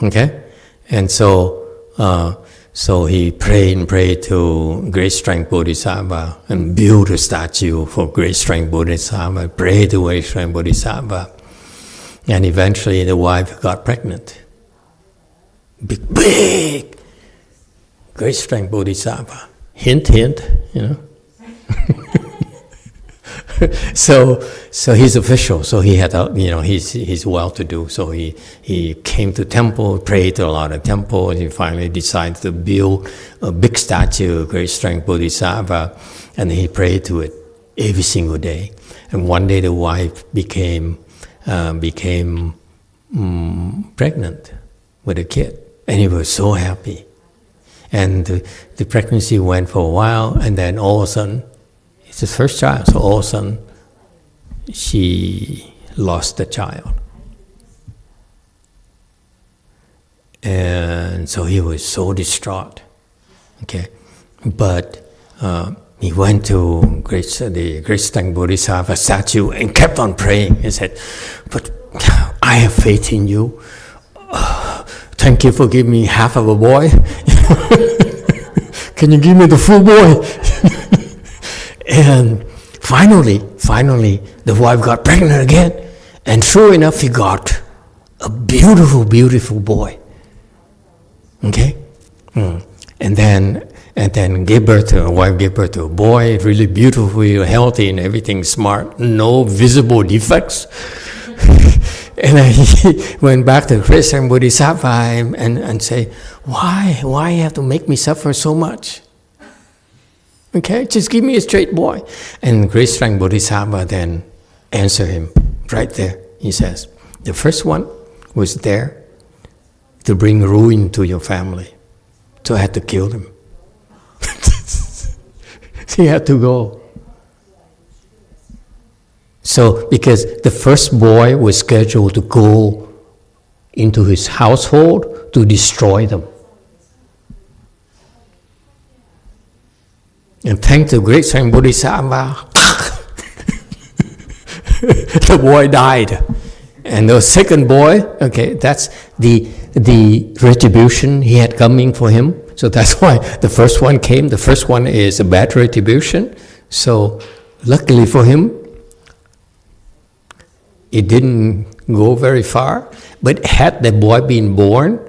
Okay? And so he prayed to Great Strength Bodhisattva and built a statue for Great Strength Bodhisattva, prayed to Great Strength Bodhisattva. And eventually the wife got pregnant. Big, Great Strength Bodhisattva. Hint, hint, So he's official. So he had, he's well-to-do. So he came to temple, prayed to a lot of temples. He finally decided to build a big statue of Great Strength Bodhisattva, and he prayed to it every single day. And one day the wife became pregnant with a kid, and he was so happy. And the pregnancy went for a while, and then all of a sudden, it's his first child, so all of a sudden, she lost the child. And so he was so distraught, okay? But he went to the Great Strength Bodhisattva statue and kept on praying. He said, but I have faith in you. Thank you for giving me half of a boy. Can you give me the full boy? And finally, the wife got pregnant again. And sure enough, he got a beautiful, beautiful boy. Okay? And then gave birth to a wife, gave birth to a boy, really beautiful, healthy, and everything smart, no visible defects. And then he went back to Krishna Bodhisattva and say, why you have to make me suffer so much? Okay, just give me a straight boy. And Krishna Bodhisattva then answered him right there. He says, the first one was there to bring ruin to your family. So I had to kill him. He had to go. So, because the first boy was scheduled to go into his household to destroy them. And thanks to great Saint Bodhisattva, the boy died. And the second boy, okay, that's the retribution he had coming for him. So that's why the first one came. The first one is a bad retribution. So luckily for him, it didn't go very far. But had the boy been born,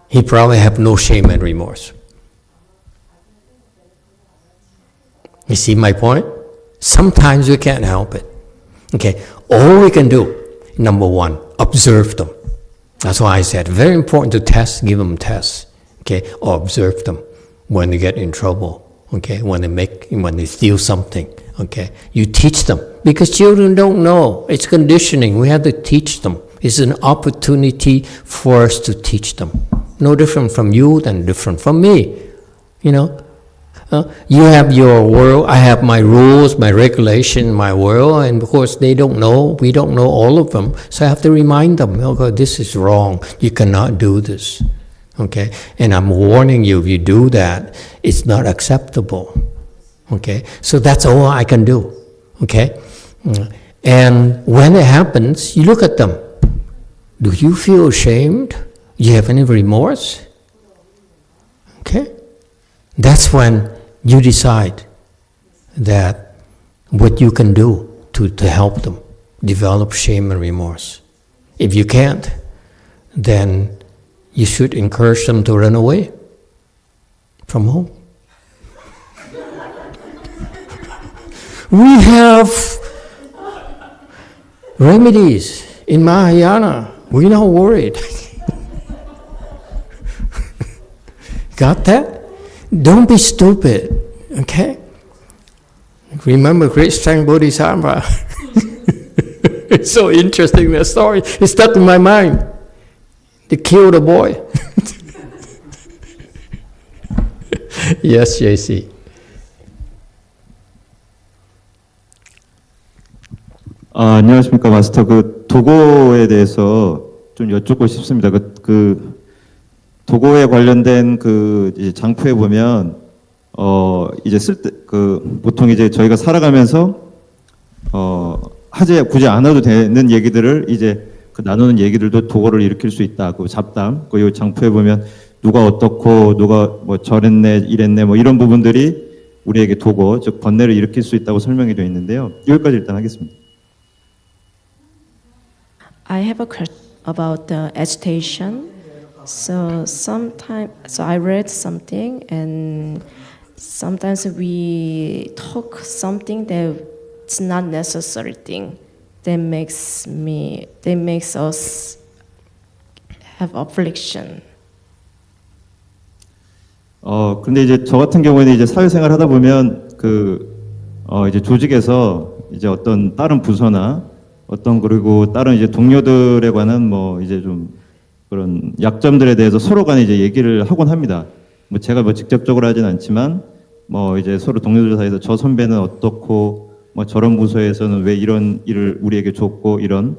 he probably have no shame and remorse. You see my point? Sometimes we can't help it. Okay, all we can do, number one, observe them. That's why I said, very important to test, give them tests. Okay, or observe them when they get in trouble. Okay, when they steal something. Okay, you teach them because children don't know. It's conditioning. We have to teach them. It's an opportunity for us to teach them. No different from you than different from me. You know, you have your world. I have my rules, my regulation, my world, and of course they don't know. We don't know all of them, so I have to remind them. Oh God, this is wrong. You cannot do this. Okay, and I'm warning you, if you do that, it's not acceptable. Okay, so that's all I can do. Okay, and when it happens, you look at them. Do you feel ashamed? Do you have any remorse? Okay, that's when you decide that what you can do to help them develop shame and remorse. If you can't, then you should encourage them to run away from home. We have remedies in Mahayana. We're not worried. Got that? Don't be stupid, okay? Remember great strength Bodhisattva. It's so interesting, that story. It stuck in my mind. They killed a boy. Yes, JC. 안녕하십니까, 마스터. 그 도고에 대해서 좀 여쭙고 싶습니다. 그 도고에 관련된 그 이제 장표에 보면 이제 쓸 때 그 보통 이제 저희가 살아가면서 굳이 안 해도 되는 얘기들을 이제 그 나누는 얘기들도 도고를 일으킬 수 있다. 그 잡담. 그 요 장표에 보면 누가 어떻고 누가 뭐 저랬네 이랬네 뭐 이런 부분들이 우리에게 도고 즉 번뇌를 일으킬 수 있다고 설명이 되어 있는데요. 여기까지 일단 하겠습니다. I have a question about the agitation. So I read something, and sometimes we talk something that's not necessary thing that makes us have affliction. 근데 이제 저 같은 경우에는 이제 사회생활 하다 보면 이제 조직에서 이제 어떤 다른 부서나 그리고 다른 이제 동료들에 관한 뭐 이제 좀 그런 약점들에 대해서 서로 간에 이제 얘기를 하곤 합니다. 뭐 제가 뭐 직접적으로 하진 않지만 뭐 이제 서로 동료들 사이에서 저 선배는 어떻고 뭐 저런 부서에서는 왜 이런 일을 우리에게 줬고 이런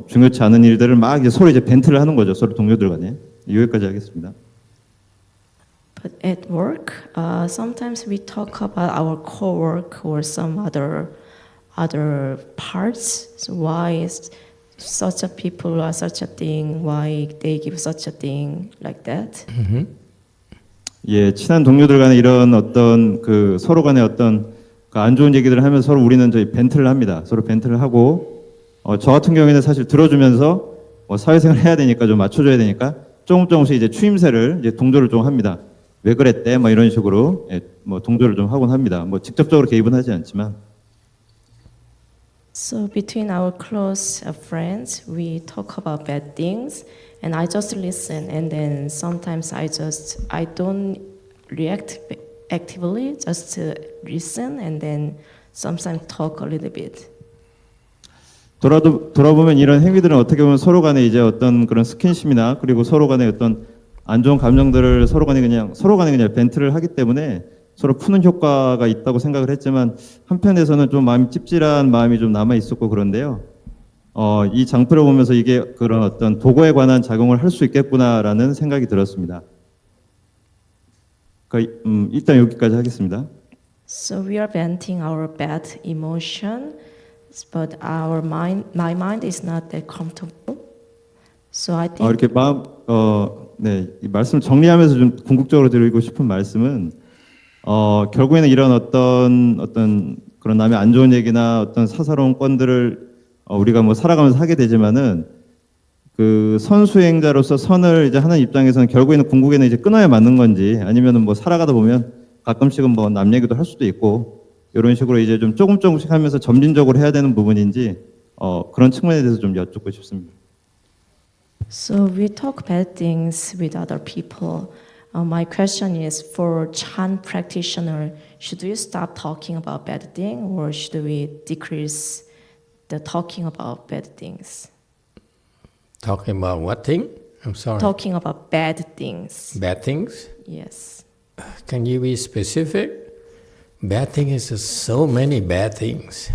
중요치 않은 일들을 막 이제 서로 이제 벤트를 하는 거죠. 서로 동료들 간에. 여기까지 하겠습니다. But at work, sometimes we talk about our co-work or some other parts. So why such a people or such a thing, why they give such a thing like that. 예, 친한 동료들 간에 이런 어떤 그 서로 간에 어떤 그 안 좋은 얘기들을 하면서 서로 우리는 저희 벤트를 합니다. 서로 벤트를 하고 저 같은 경우에는 사실 들어주면서 사회생활 해야 되니까 좀 맞춰줘야 되니까 조금씩 이제 추임새를 이제 동조를 좀 합니다. 왜 그랬대? 뭐 이런 식으로 예, 뭐 동조를 좀 하곤 합니다. 뭐 직접적으로 개입은 하지 않지만. So between our close friends, we talk about bad things, and I just listen. And then sometimes I don't react actively, just listen, and then sometimes talk a little bit. 돌아보면 이런 행위들은 어떻게 보면 서로 간에 이제 어떤 그런 스킨십이나 그리고 서로 간에 어떤 안 좋은 감정들을 서로 간에 그냥 벤트를 하기 때문에 서로 푸는 효과가 있다고 생각을 했지만 한편에서는 좀 마음이 찝찝한 마음이 좀 남아 있었고 그런데요. 이 장표를 보면서 이게 그런 어떤 도구에 관한 작용을 할 수 있겠구나라는 생각이 들었습니다. 일단 여기까지 하겠습니다. So we are venting our bad emotion, but my mind is not that comfortable. So I think 이렇게 네, 이 말씀을 정리하면서 좀 궁극적으로 드리고 싶은 말씀은 결국에는 이런 어떤 그런 남의 안 좋은 얘기나 어떤 사사로운 건들을 우리가 뭐 살아가면서 하게 되지만은 그 선수행자로서 선을 이제 하는 입장에서는 결국에는 궁극에는 이제 끊어야 맞는 건지 아니면은 뭐 살아가다 보면 가끔씩은 뭐 남 얘기도 할 수도 있고 이런 식으로 이제 좀 조금씩 하면서 점진적으로 해야 되는 부분인지 그런 측면에 대해서 좀 여쭙고 싶습니다. So we talk bad things with other people. My question is for Chan practitioner, should we stop talking about bad things or should we decrease the talking about bad things? Talking about what thing? I'm sorry. Talking about bad things. Bad things? Yes. Can you be specific? Bad thing is so many bad things.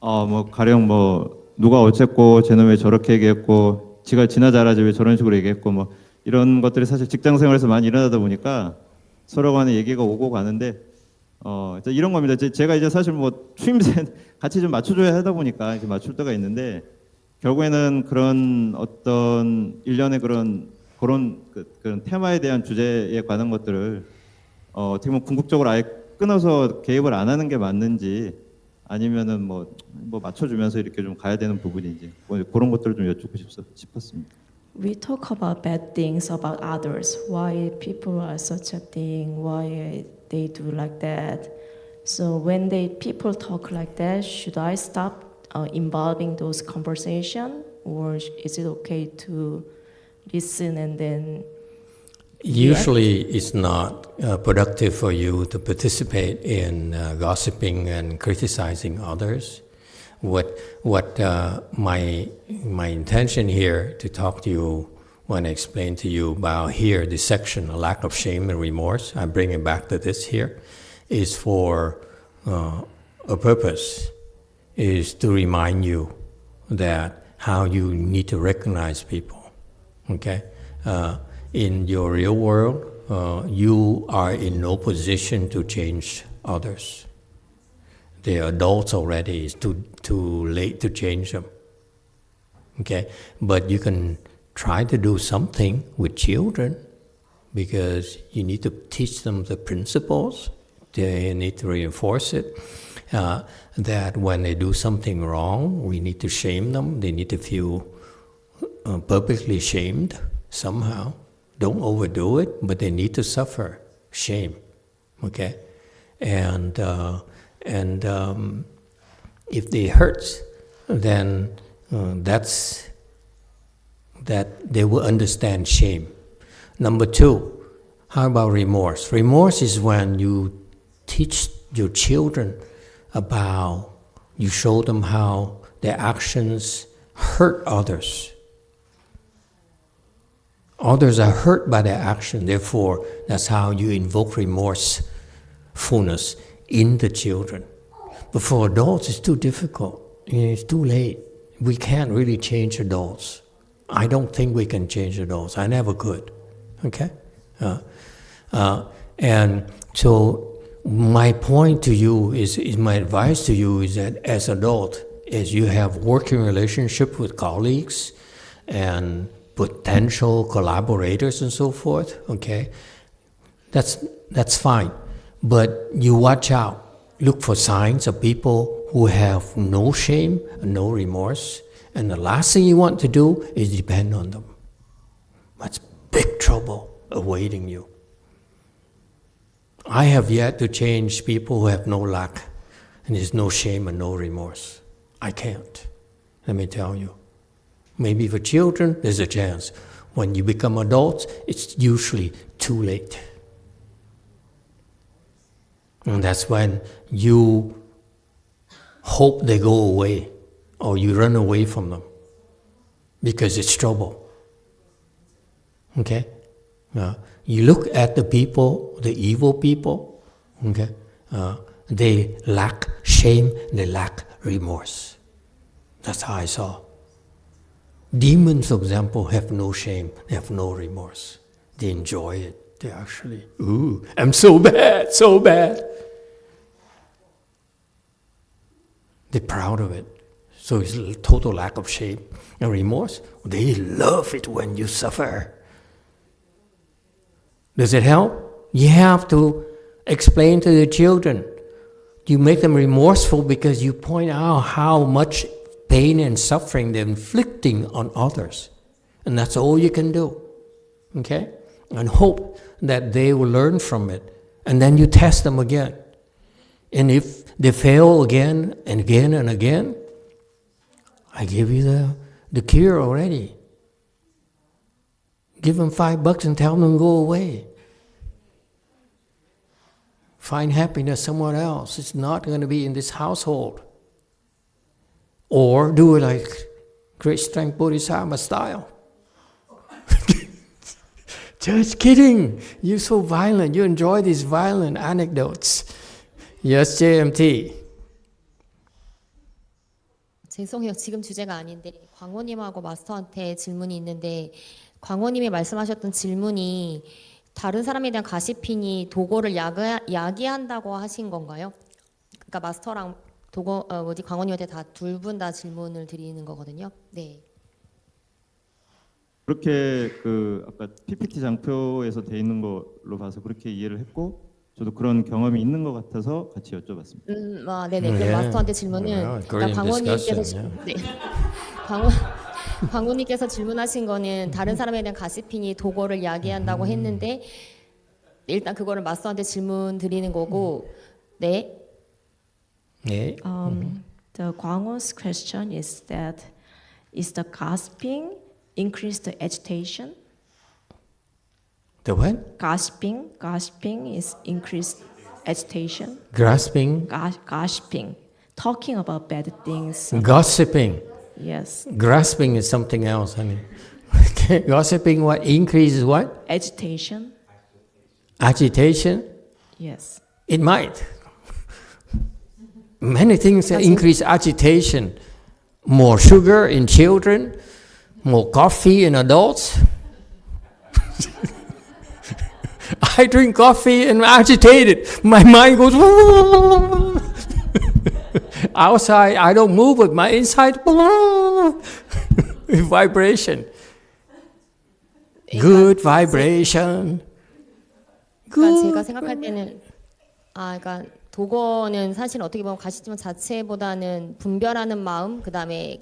뭐 가령 뭐 누가 어쨌고 쟤는 왜 저렇게 얘기했고 지가 지나 잘하지 왜 저런 식으로 얘기했고 뭐 이런 것들이 사실 직장 생활에서 많이 일어나다 보니까 서로 간에 얘기가 오고 가는데 이런 겁니다. 제가 이제 사실 뭐 추임새 같이 좀 맞춰줘야 하다 보니까 이제 맞출 때가 있는데 결국에는 그런 어떤 일련의 그런 테마에 대한 주제에 관한 것들을 어떻게 보면 궁극적으로 아예 끊어서 개입을 안 하는 게 맞는지 아니면은 뭐 맞춰주면서 이렇게 좀 가야 되는 부분인지 그런 것들을 좀 여쭙고 싶었습니다. We talk about bad things about others. Why people are such a thing? Why they do like that? So when people talk like that, should I stop involving those conversation, or is it okay to listen and then? Usually, it's not productive for you to participate in gossiping and criticizing others. What my intention here to talk to you when I explain to you about here this section, a lack of shame and remorse. I'm bringing back to this here, is for a purpose, is to remind you that how you need to recognize people. Okay. In your real world, you are in no position to change others. They're adults already. It's too late to change them. Okay, but you can try to do something with children because you need to teach them the principles. They need to reinforce it. That when they do something wrong, we need to shame them. They need to feel publicly shamed somehow. Don't overdo it, but they need to suffer shame, okay? And if they hurt, then that they will understand shame. Number two, how about remorse? Remorse is when you teach your children about, you show them how their actions hurt others. Others are hurt by their action, therefore, that's how you invoke remorsefulness in the children. But for adults, it's too difficult. It's too late. We can't really change adults. I don't think we can change adults. I never could. Okay? And so my point to you is my advice to you is that as adult, as you have working relationship with colleagues and potential collaborators and so forth, okay, that's fine. But you watch out. Look for signs of people who have no shame and no remorse. And the last thing you want to do is depend on them. That's big trouble awaiting you. I have yet to change people who have no lack, and there's no shame and no remorse. I can't, let me tell you. Maybe for children, there's a chance. When you become adults, it's usually too late. And that's when you hope they go away, or you run away from them, because it's trouble. Okay? You look at the people, the evil people, okay? They lack shame, they lack remorse. That's how I saw. Demons, for example, have no shame, they have no remorse. They enjoy it. They actually, ooh, I'm so bad, so bad. They're proud of it. So it's a total lack of shame and remorse. They love it when you suffer. Does it help? You have to explain to the children. You make them remorseful because you point out how much pain and suffering they're inflicting on others. And that's all you can do. Okay? And hope that they will learn from it. And then you test them again. And if they fail again and again and again, I give you the cure already. Give them $5 and tell them to go away. Find happiness somewhere else. It's not going to be in this household. Or do it like Great Strength Bodhisattva style. Just kidding. You're so violent. You enjoy these violent anecdotes. Yes, JMT. 죄송해요. 지금 주제가 아닌데 광호님하고 마스터한테 질문이 있는데 광호님이 말씀하셨던 질문이 다른 사람에 대한 가시핀이 도고를 야기한다고 하신 건가요? 그러니까 마스터랑 광호님한테 다 둘 분 다 질문을 드리는 거거든요. 네. 그렇게 아까 PPT 장표에서 돼 있는 걸로 봐서 그렇게 이해를 했고 저도 그런 경험이 있는 것 같아서 같이 여쭤봤습니다. 네네. 그럼 마스터한테 질문은 그러니까 광호님께서 광호님께서 질문하신 거는 다른 사람에 대한 가시핀이 도고를 야기한다고 했는데 일단 그거를 마스터한테 질문 드리는 거고 네. 네. The Kwangho's question is that is the gasping increase the agitation? The what? Gasping is increased agitation. Grasping? Gasping. Talking about bad things. Gossiping. Yes. Grasping is something else, honey. Okay. Gossiping what? Increases what? Agitation. Agitation? Yes. It might. Many things that increase agitation. More sugar in children, more coffee in adults. I drink coffee and I'm agitated. My mind goes outside. I don't move, but my inside vibration. Good vibration. 그러니까 제가 생각할 때는 그러니까 도거는 사실 어떻게 보면 가시점 자체보다는 분별하는 마음, 그다음에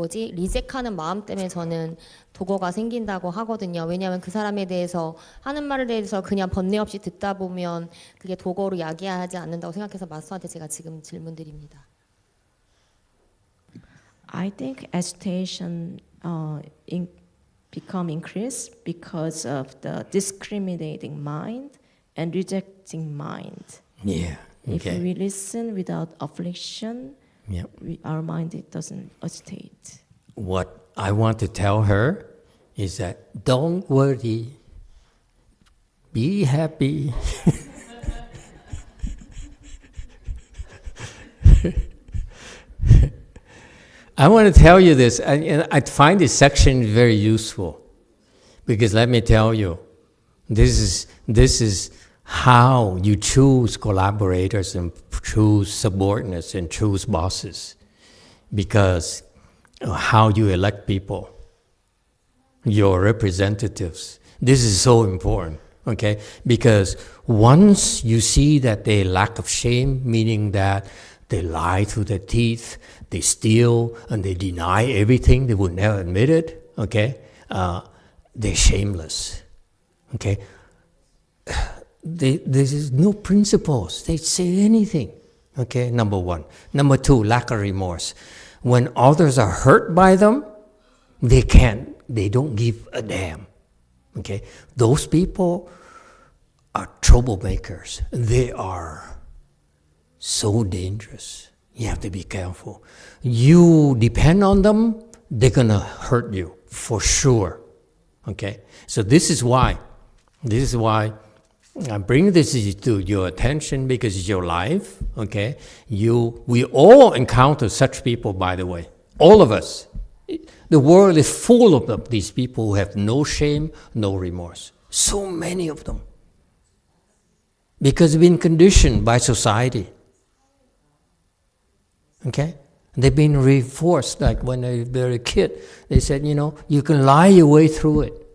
리젝하는 마음 때문에 저는 도거가 생긴다고 하거든요. 왜냐하면 그 사람에 대해서 하는 말에 대해서 그냥 번뇌 없이 듣다 보면 그게 도거로 야기하지 않는다고 생각해서 마스터한테 제가 지금 질문 드립니다. I think agitation become increased because of the discriminating mind and rejecting mind. Yeah. Okay. If we listen without affliction, Yep. Our mind it doesn't agitate. What I want to tell her is that don't worry, be happy. I want to tell you this, and I find this section very useful, because let me tell you, this is how you choose collaborators and choose subordinates and choose bosses, because how you elect people, your representatives. This is so important, okay? Because once you see that they lack of shame, meaning that they lie through their teeth, they steal, and they deny everything, they would never admit it, okay? They're shameless, okay? There's no principles. They say anything, okay? Number one. Number two, lack of remorse. When others are hurt by them, they don't give a damn, okay? Those people are troublemakers. They are so dangerous. You have to be careful. You depend on them, they're gonna hurt you for sure, okay? So this is why I bring this to your attention, because it's your life, okay? We all encounter such people, by the way. All of us. The world is full of them, these people who have no shame, no remorse. So many of them. Because they've been conditioned by society. Okay? They've been reinforced, like when they were a kid. They said, you can lie your way through it.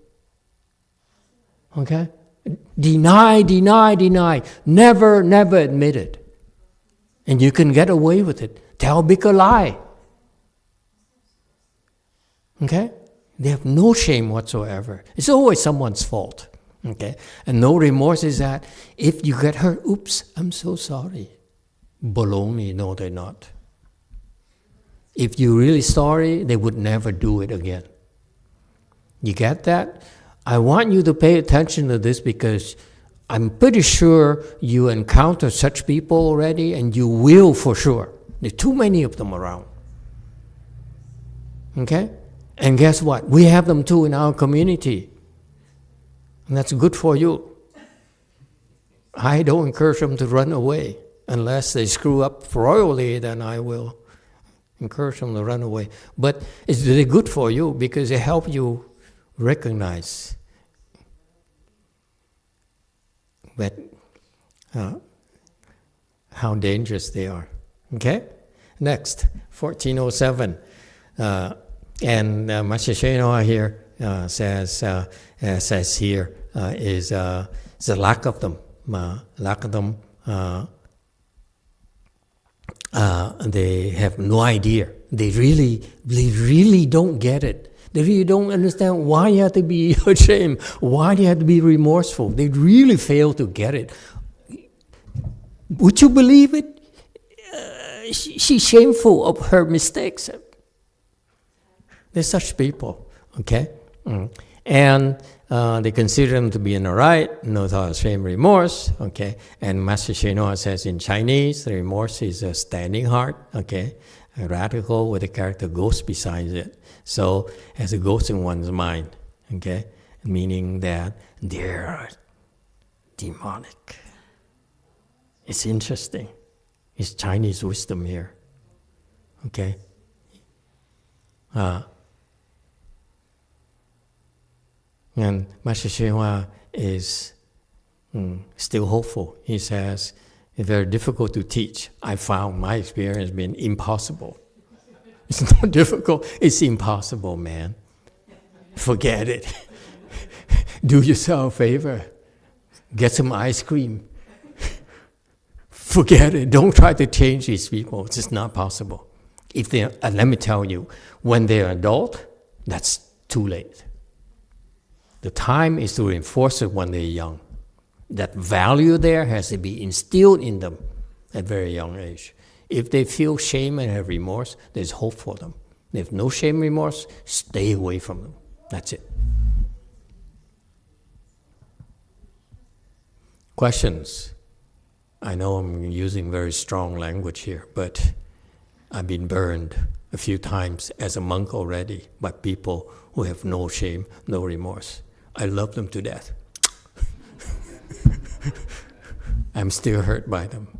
Okay? Deny. Never admit it. And you can get away with it. Tell a bigger lie. Okay? They have no shame whatsoever. It's always someone's fault. Okay? And no remorse is that if you get hurt, oops, I'm so sorry. Baloney, no, they're not. If you're really sorry, they would never do it again. You get that? I want you to pay attention to this, because I'm pretty sure you encounter such people already, and you will for sure. There are too many of them around. Okay? And guess what? We have them too in our community. And that's good for you. I don't encourage them to run away. Unless they screw up royally, then I will encourage them to run away. But it's really good for you, because it helps you recognize that how dangerous they are. Okay? Next, 1407. And Master Shenhua here says here is the lack of them. They have no idea. They really don't get it. They really don't understand why you have to be ashamed, why you have to be remorseful. They really fail to get it. Would you believe it? She's shameful of her mistakes. There's such people, okay? And they consider them to be in the right, no thought, shame, remorse, okay? And Master Shenhua says in Chinese, the remorse is a standing heart, okay? A radical with a character ghost besides it. So, as a ghost in one's mind, okay? Meaning that they're demonic. It's interesting. It's Chinese wisdom here, okay? And Master Shenhua is still hopeful. He says, it's very difficult to teach. I found my experience been impossible. It's not difficult, it's impossible, man. Forget it. Do yourself a favor. Get some ice cream. Forget it. Don't try to change these people. It's just not possible. If they, let me tell you, when they're adult, that's too late. The time is to reinforce it when they're young. That value there has to be instilled in them at a very young age. If they feel shame and have remorse, there's hope for them. If no shame, remorse, stay away from them. That's it. Questions? I know I'm using very strong language here, but I've been burned a few times as a monk already by people who have no shame, no remorse. I love them to death. I'm still hurt by them.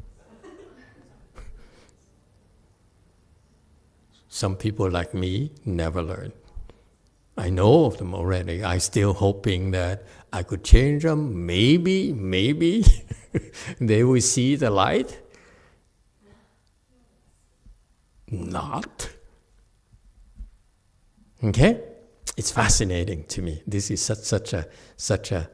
Some people like me never learn. I know of them already. I'm still hoping that I could change them. Maybe they will see the light. Not. Okay? It's fascinating to me. This is such a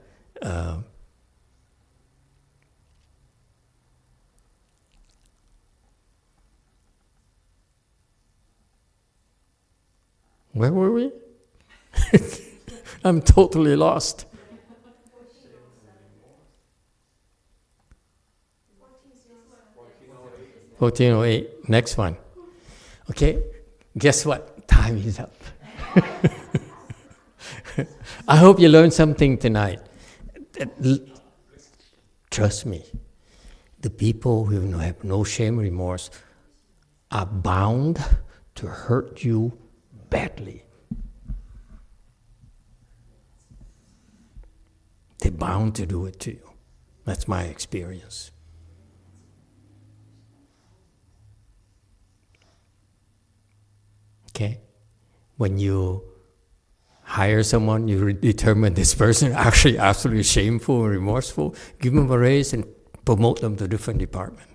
where were we? I'm totally lost. 1408. Next one. Okay, guess what? Time is up. I hope you learned something tonight. Trust me, the people who have no shame, remorse are bound to hurt you badly. They're bound to do it to you. That's my experience. Okay? When you hire someone, you determine this person actually absolutely shameful and remorseful, give them a raise and promote them to a different department.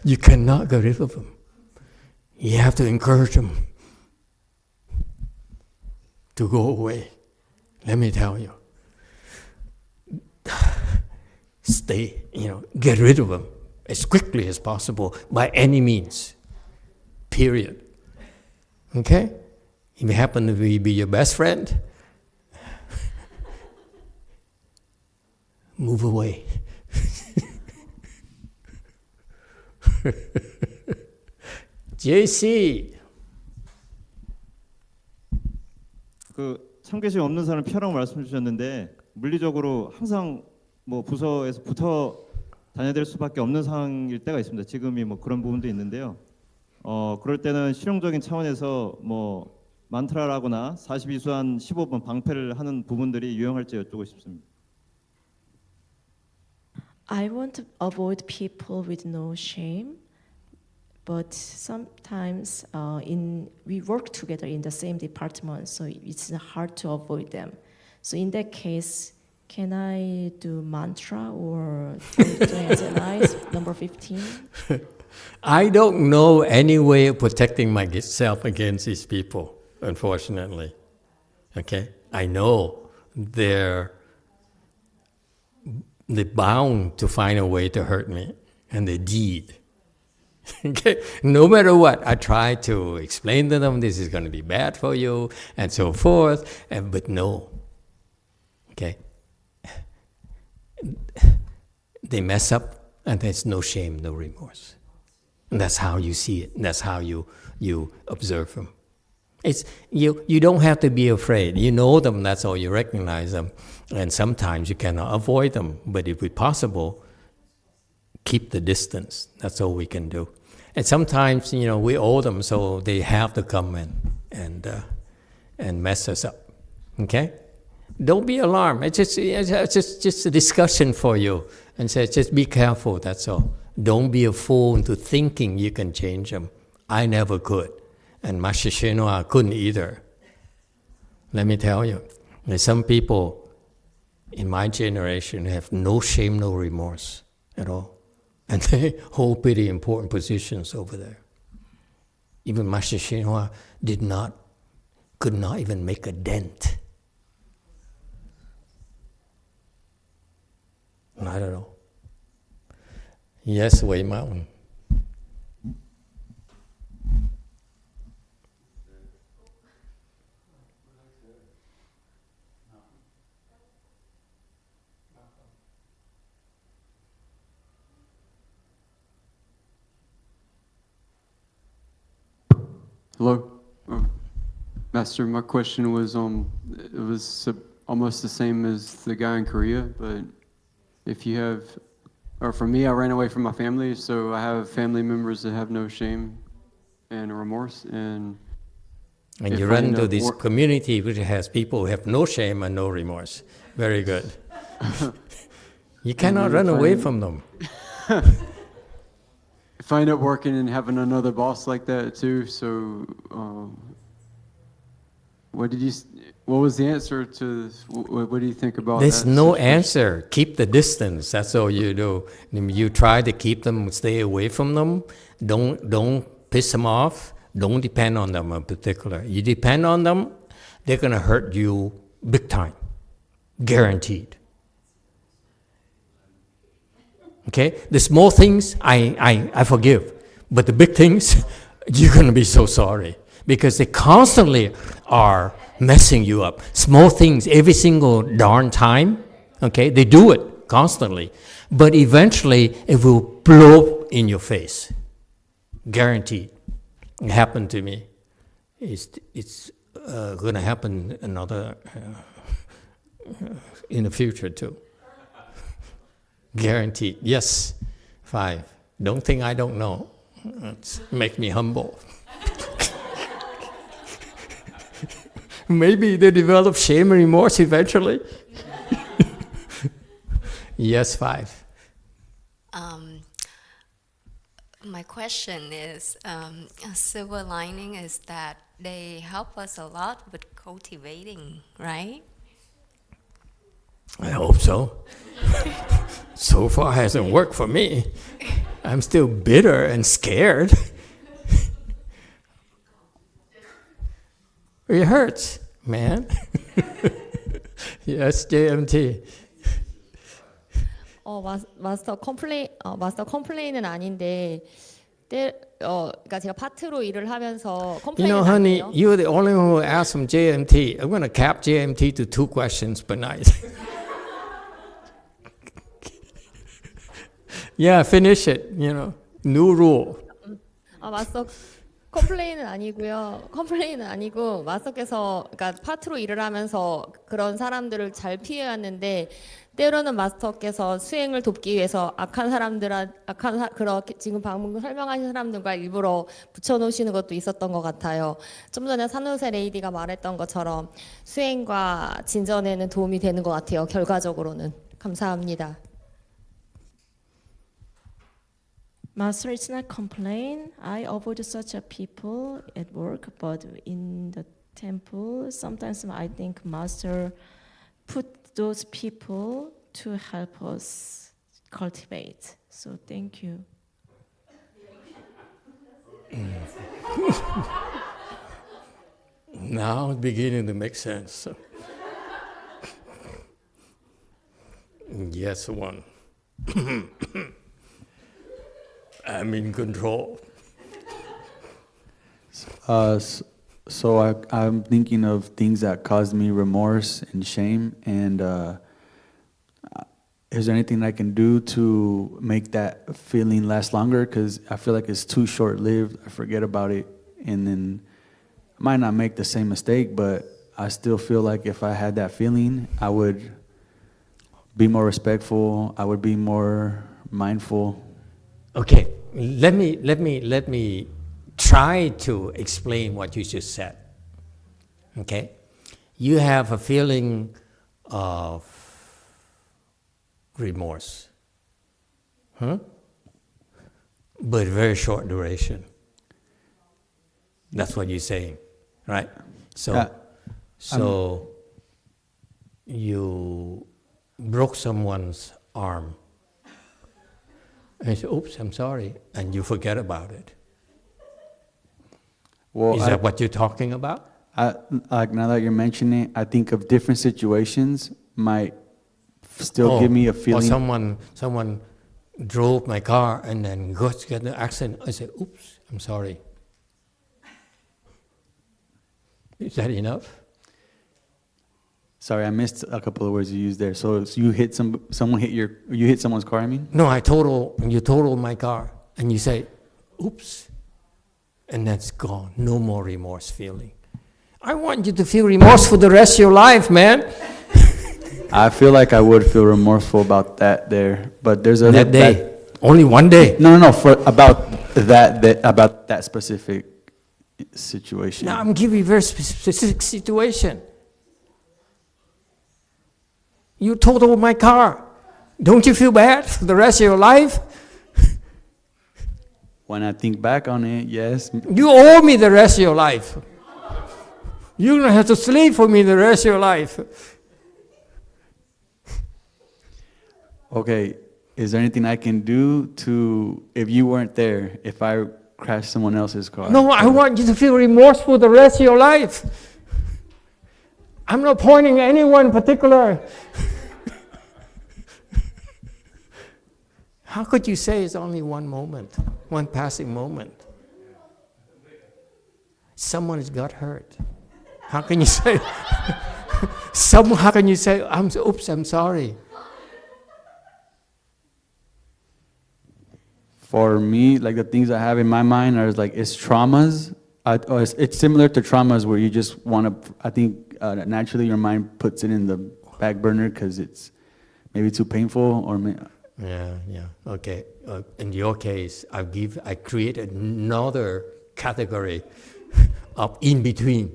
You cannot get rid of them. You have to encourage them to go away. Let me tell you. Stay, get rid of them as quickly as possible by any means. Period. Okay? If you happen to be your best friend, move away. JC. 참깨심 없는 사람 피하라고 말씀 주셨는데 물리적으로 항상 뭐 부서에서 붙어 다녀야 될 수밖에 없는 상황일 때가 있습니다. 지금이 뭐 그런 부분도 있는데요. 그럴 때는 실용적인 차원에서 뭐 만트라라거나 42수한 15번 방패를 하는 부분들이 유용할지 여쭙고 싶습니다. I want to avoid people with no shame, but sometimes we work together in the same department, so it's hard to avoid them. So in that case, can I do mantra or number 15? I don't know any way of protecting myself against these people, unfortunately. Okay? I know they're bound to find a way to hurt me, and they did. Okay? No matter what, I try to explain to them this is going to be bad for you, and so forth, but no. Okay? They mess up, and there's no shame, no remorse. And that's how you see it. That's how you observe them. It's you don't have to be afraid. You know them, that's all. You recognize them. And sometimes you cannot avoid them. But if it's possible, keep the distance. That's all we can do. And sometimes, we owe them, so they have to come and mess us up. Okay? Don't be alarmed. It's just a discussion for you. And say, just be careful, that's all. Don't be a fool into thinking you can change them. I never could. And Master Shenhua couldn't either. Let me tell you, there's some people in my generation who have no shame, no remorse at all. And they hold pretty important positions over there. Even Master Shenhua could not even make a dent. I don't know. Yes, Wei Mountain. Hello, Master. My question was it was almost the same as the guy in Korea, but if you have, or for me, I ran away from my family, so I have family members that have no shame and remorse, and you run into this community which has people who have no shame and no remorse. Very good. You cannot run away from them. if I end up working and having another boss like that too, so what was the answer to, what do you think about There's that no situation? answer. Keep the distance. That's all you do. You try to keep them, stay away from them. Don't piss them off. Don't depend on them in particular. You depend on them, they're going to hurt you big time. Guaranteed. Okay? The small things, I forgive. But the big things, you're going to be so sorry. Because they constantly are messing you up. Small things every single darn time. Okay? They do it constantly. But eventually, it will blow in your face. Guaranteed. It happened to me. It's going to happen another in the future too. Guaranteed. Yes. 5. Don't think I don't know. It's make me humble. Maybe they develop shame and remorse eventually. Yes, 5. My question is, a silver lining is that they help us a lot with cultivating, right? I hope so. So far, it hasn't worked for me. I'm still bitter and scared. It hurts, man. Yes, JMT. 마스터 컴플레인은 아닌데, 그러니까 제가 파트로 일을 하면서 You know, 컴플레인은 honey, 아니에요. you're the only one who asked from JMT. I'm going to cap JMT to 2 questions per night. Yeah, finish it, you know. New rule. 마스터 컴플레인은 아니고 마스터께서 그러니까 파트로 일을 하면서 그런 사람들을 잘 피해왔는데 때로는 마스터께서 수행을 돕기 위해서 그렇게 지금 방금 설명하신 사람들과 일부러 붙여놓으시는 것도 있었던 것 같아요. 좀 전에 산호세 레이디가 말했던 것처럼 수행과 진전에는 도움이 되는 것 같아요. 결과적으로는. 감사합니다. Master, it's not complain. I avoid such a people at work, but in the temple, sometimes I think Master put those people to help us cultivate. So thank you. Now it's beginning to make sense. Yes, 1. I'm in control. So I'm thinking of things that caused me remorse and shame, and is there anything I can do to make that feeling last longer? Because I feel like it's too short-lived. I forget about it, and then I might not make the same mistake, but I still feel like if I had that feeling, I would be more respectful. I would be more mindful. Okay, let me try to explain what you just said. Okay, you have a feeling of remorse, but very short duration. That's what you're saying, right? So you broke someone's arm. And you say, oops, I'm sorry, and you forget about it. Well, Is that what you're talking about? Like now that you're mentioning it, I think of different situations might still give me a feeling. Or someone drove my car and then got to get an accident. I say, oops, I'm sorry. Is that enough? Sorry, I missed a couple of words you used there. So you hit you hit someone's car, I mean? No, you totaled my car, and you say, oops, and that's gone. No more remorse feeling. I want you to feel remorse for the rest of your life, man. I feel like I would feel remorseful about that there, but there's a that day. Only one day. No, about that specific situation. Now I'm giving you a very specific situation. You totaled my car. Don't you feel bad for the rest of your life? when I think back on it, yes. You owe me the rest of your life. You're going to have to slave for me the rest of your life. Okay, is there anything I can do to, if you weren't there, if I crashed someone else's car? No, I want you to feel remorseful the rest of your life. I'm not pointing at anyone in particular. How could you say it's only one moment, one passing moment? Someone has got hurt. How can you say, how can you say, oops, I'm sorry? For me, like the things I have in my mind are like, it's traumas. It's similar to traumas where you just want to, I think naturally your mind puts it in the back burner because it's maybe too painful or Yeah. Okay. In your case, I create another category of in between,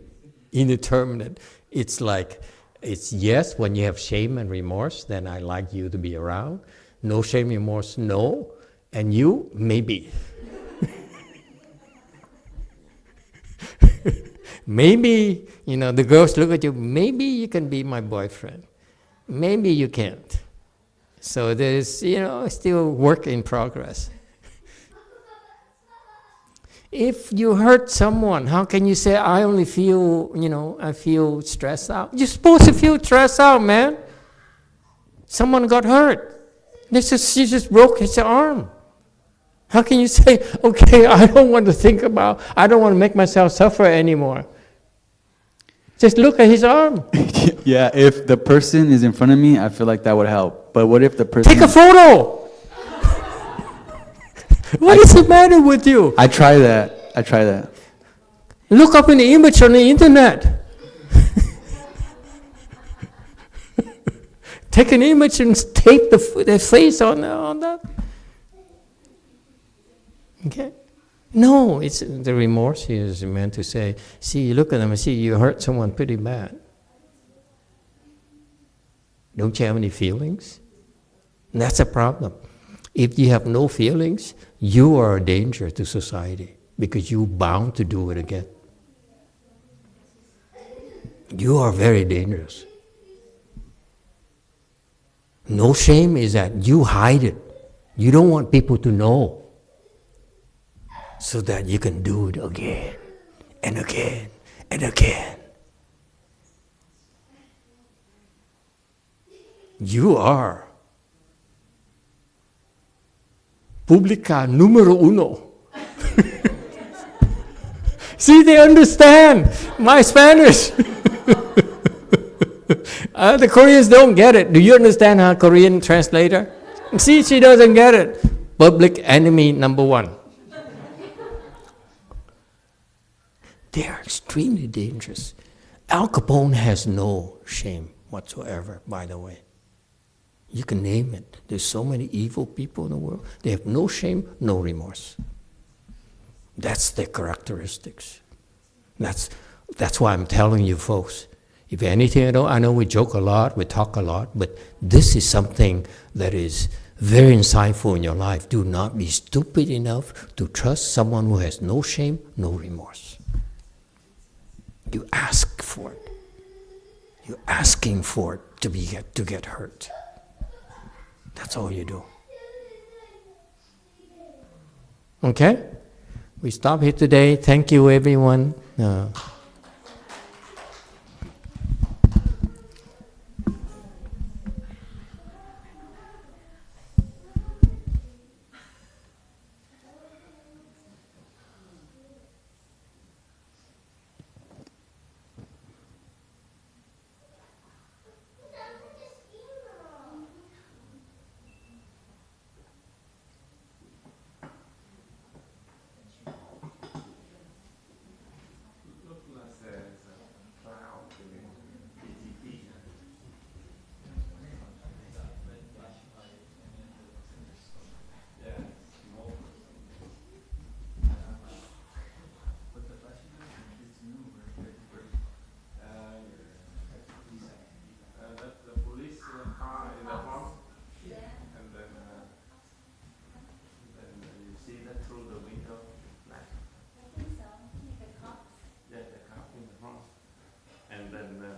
indeterminate. It's like, it's yes, when you have shame and remorse, then I like you to be around. No shame, remorse, no. And you, maybe. Maybe, the girls look at you, maybe you can be my boyfriend. Maybe you can't. So there's, still work in progress. If you hurt someone, how can you say, I only feel, I feel stressed out? You're supposed to feel stressed out, man. Someone got hurt. She just broke his arm. How can you say, okay, I don't want to make myself suffer anymore? Just look at his arm. Yeah, if the person is in front of me, I feel like that would help. But what if the person... Take a photo! What is the matter with you? I try that. Look up an image on the internet. Take an image and tape the face on that. Okay? No, it's the remorse here is meant to say, see, look at them and see you hurt someone pretty bad. Don't you have any feelings? And that's a problem. If you have no feelings, you are a danger to society because you're bound to do it again. You are very dangerous. No shame is that you hide it. You don't want people to know so that you can do it again and again and again. You are Publica numero uno. See, they understand my Spanish. The Koreans don't get it. Do you understand how Korean translator? See, she doesn't get it. Public enemy number one. They are extremely dangerous. Al Capone has no shame whatsoever, by the way. You can name it. There's so many evil people in the world. They have no shame, no remorse. That's their characteristics. That's why I'm telling you folks, if anything, I know we joke a lot, we talk a lot, but this is something that is very insightful in your life. Do not be stupid enough to trust someone who has no shame, no remorse. You ask for it. You're asking for it to get hurt. That's all you do. Okay? We stop here today. Thank you, everyone.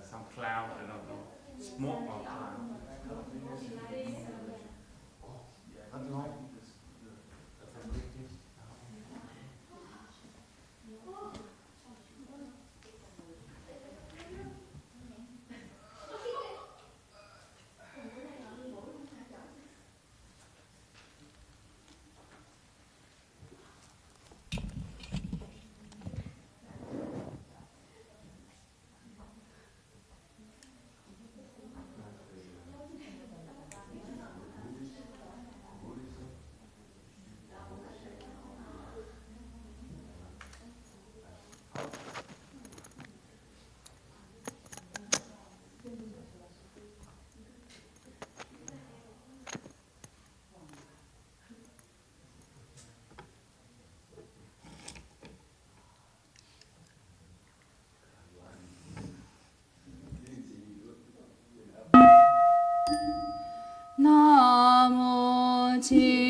some cloud, I don't know, smoke or cloud. 나머지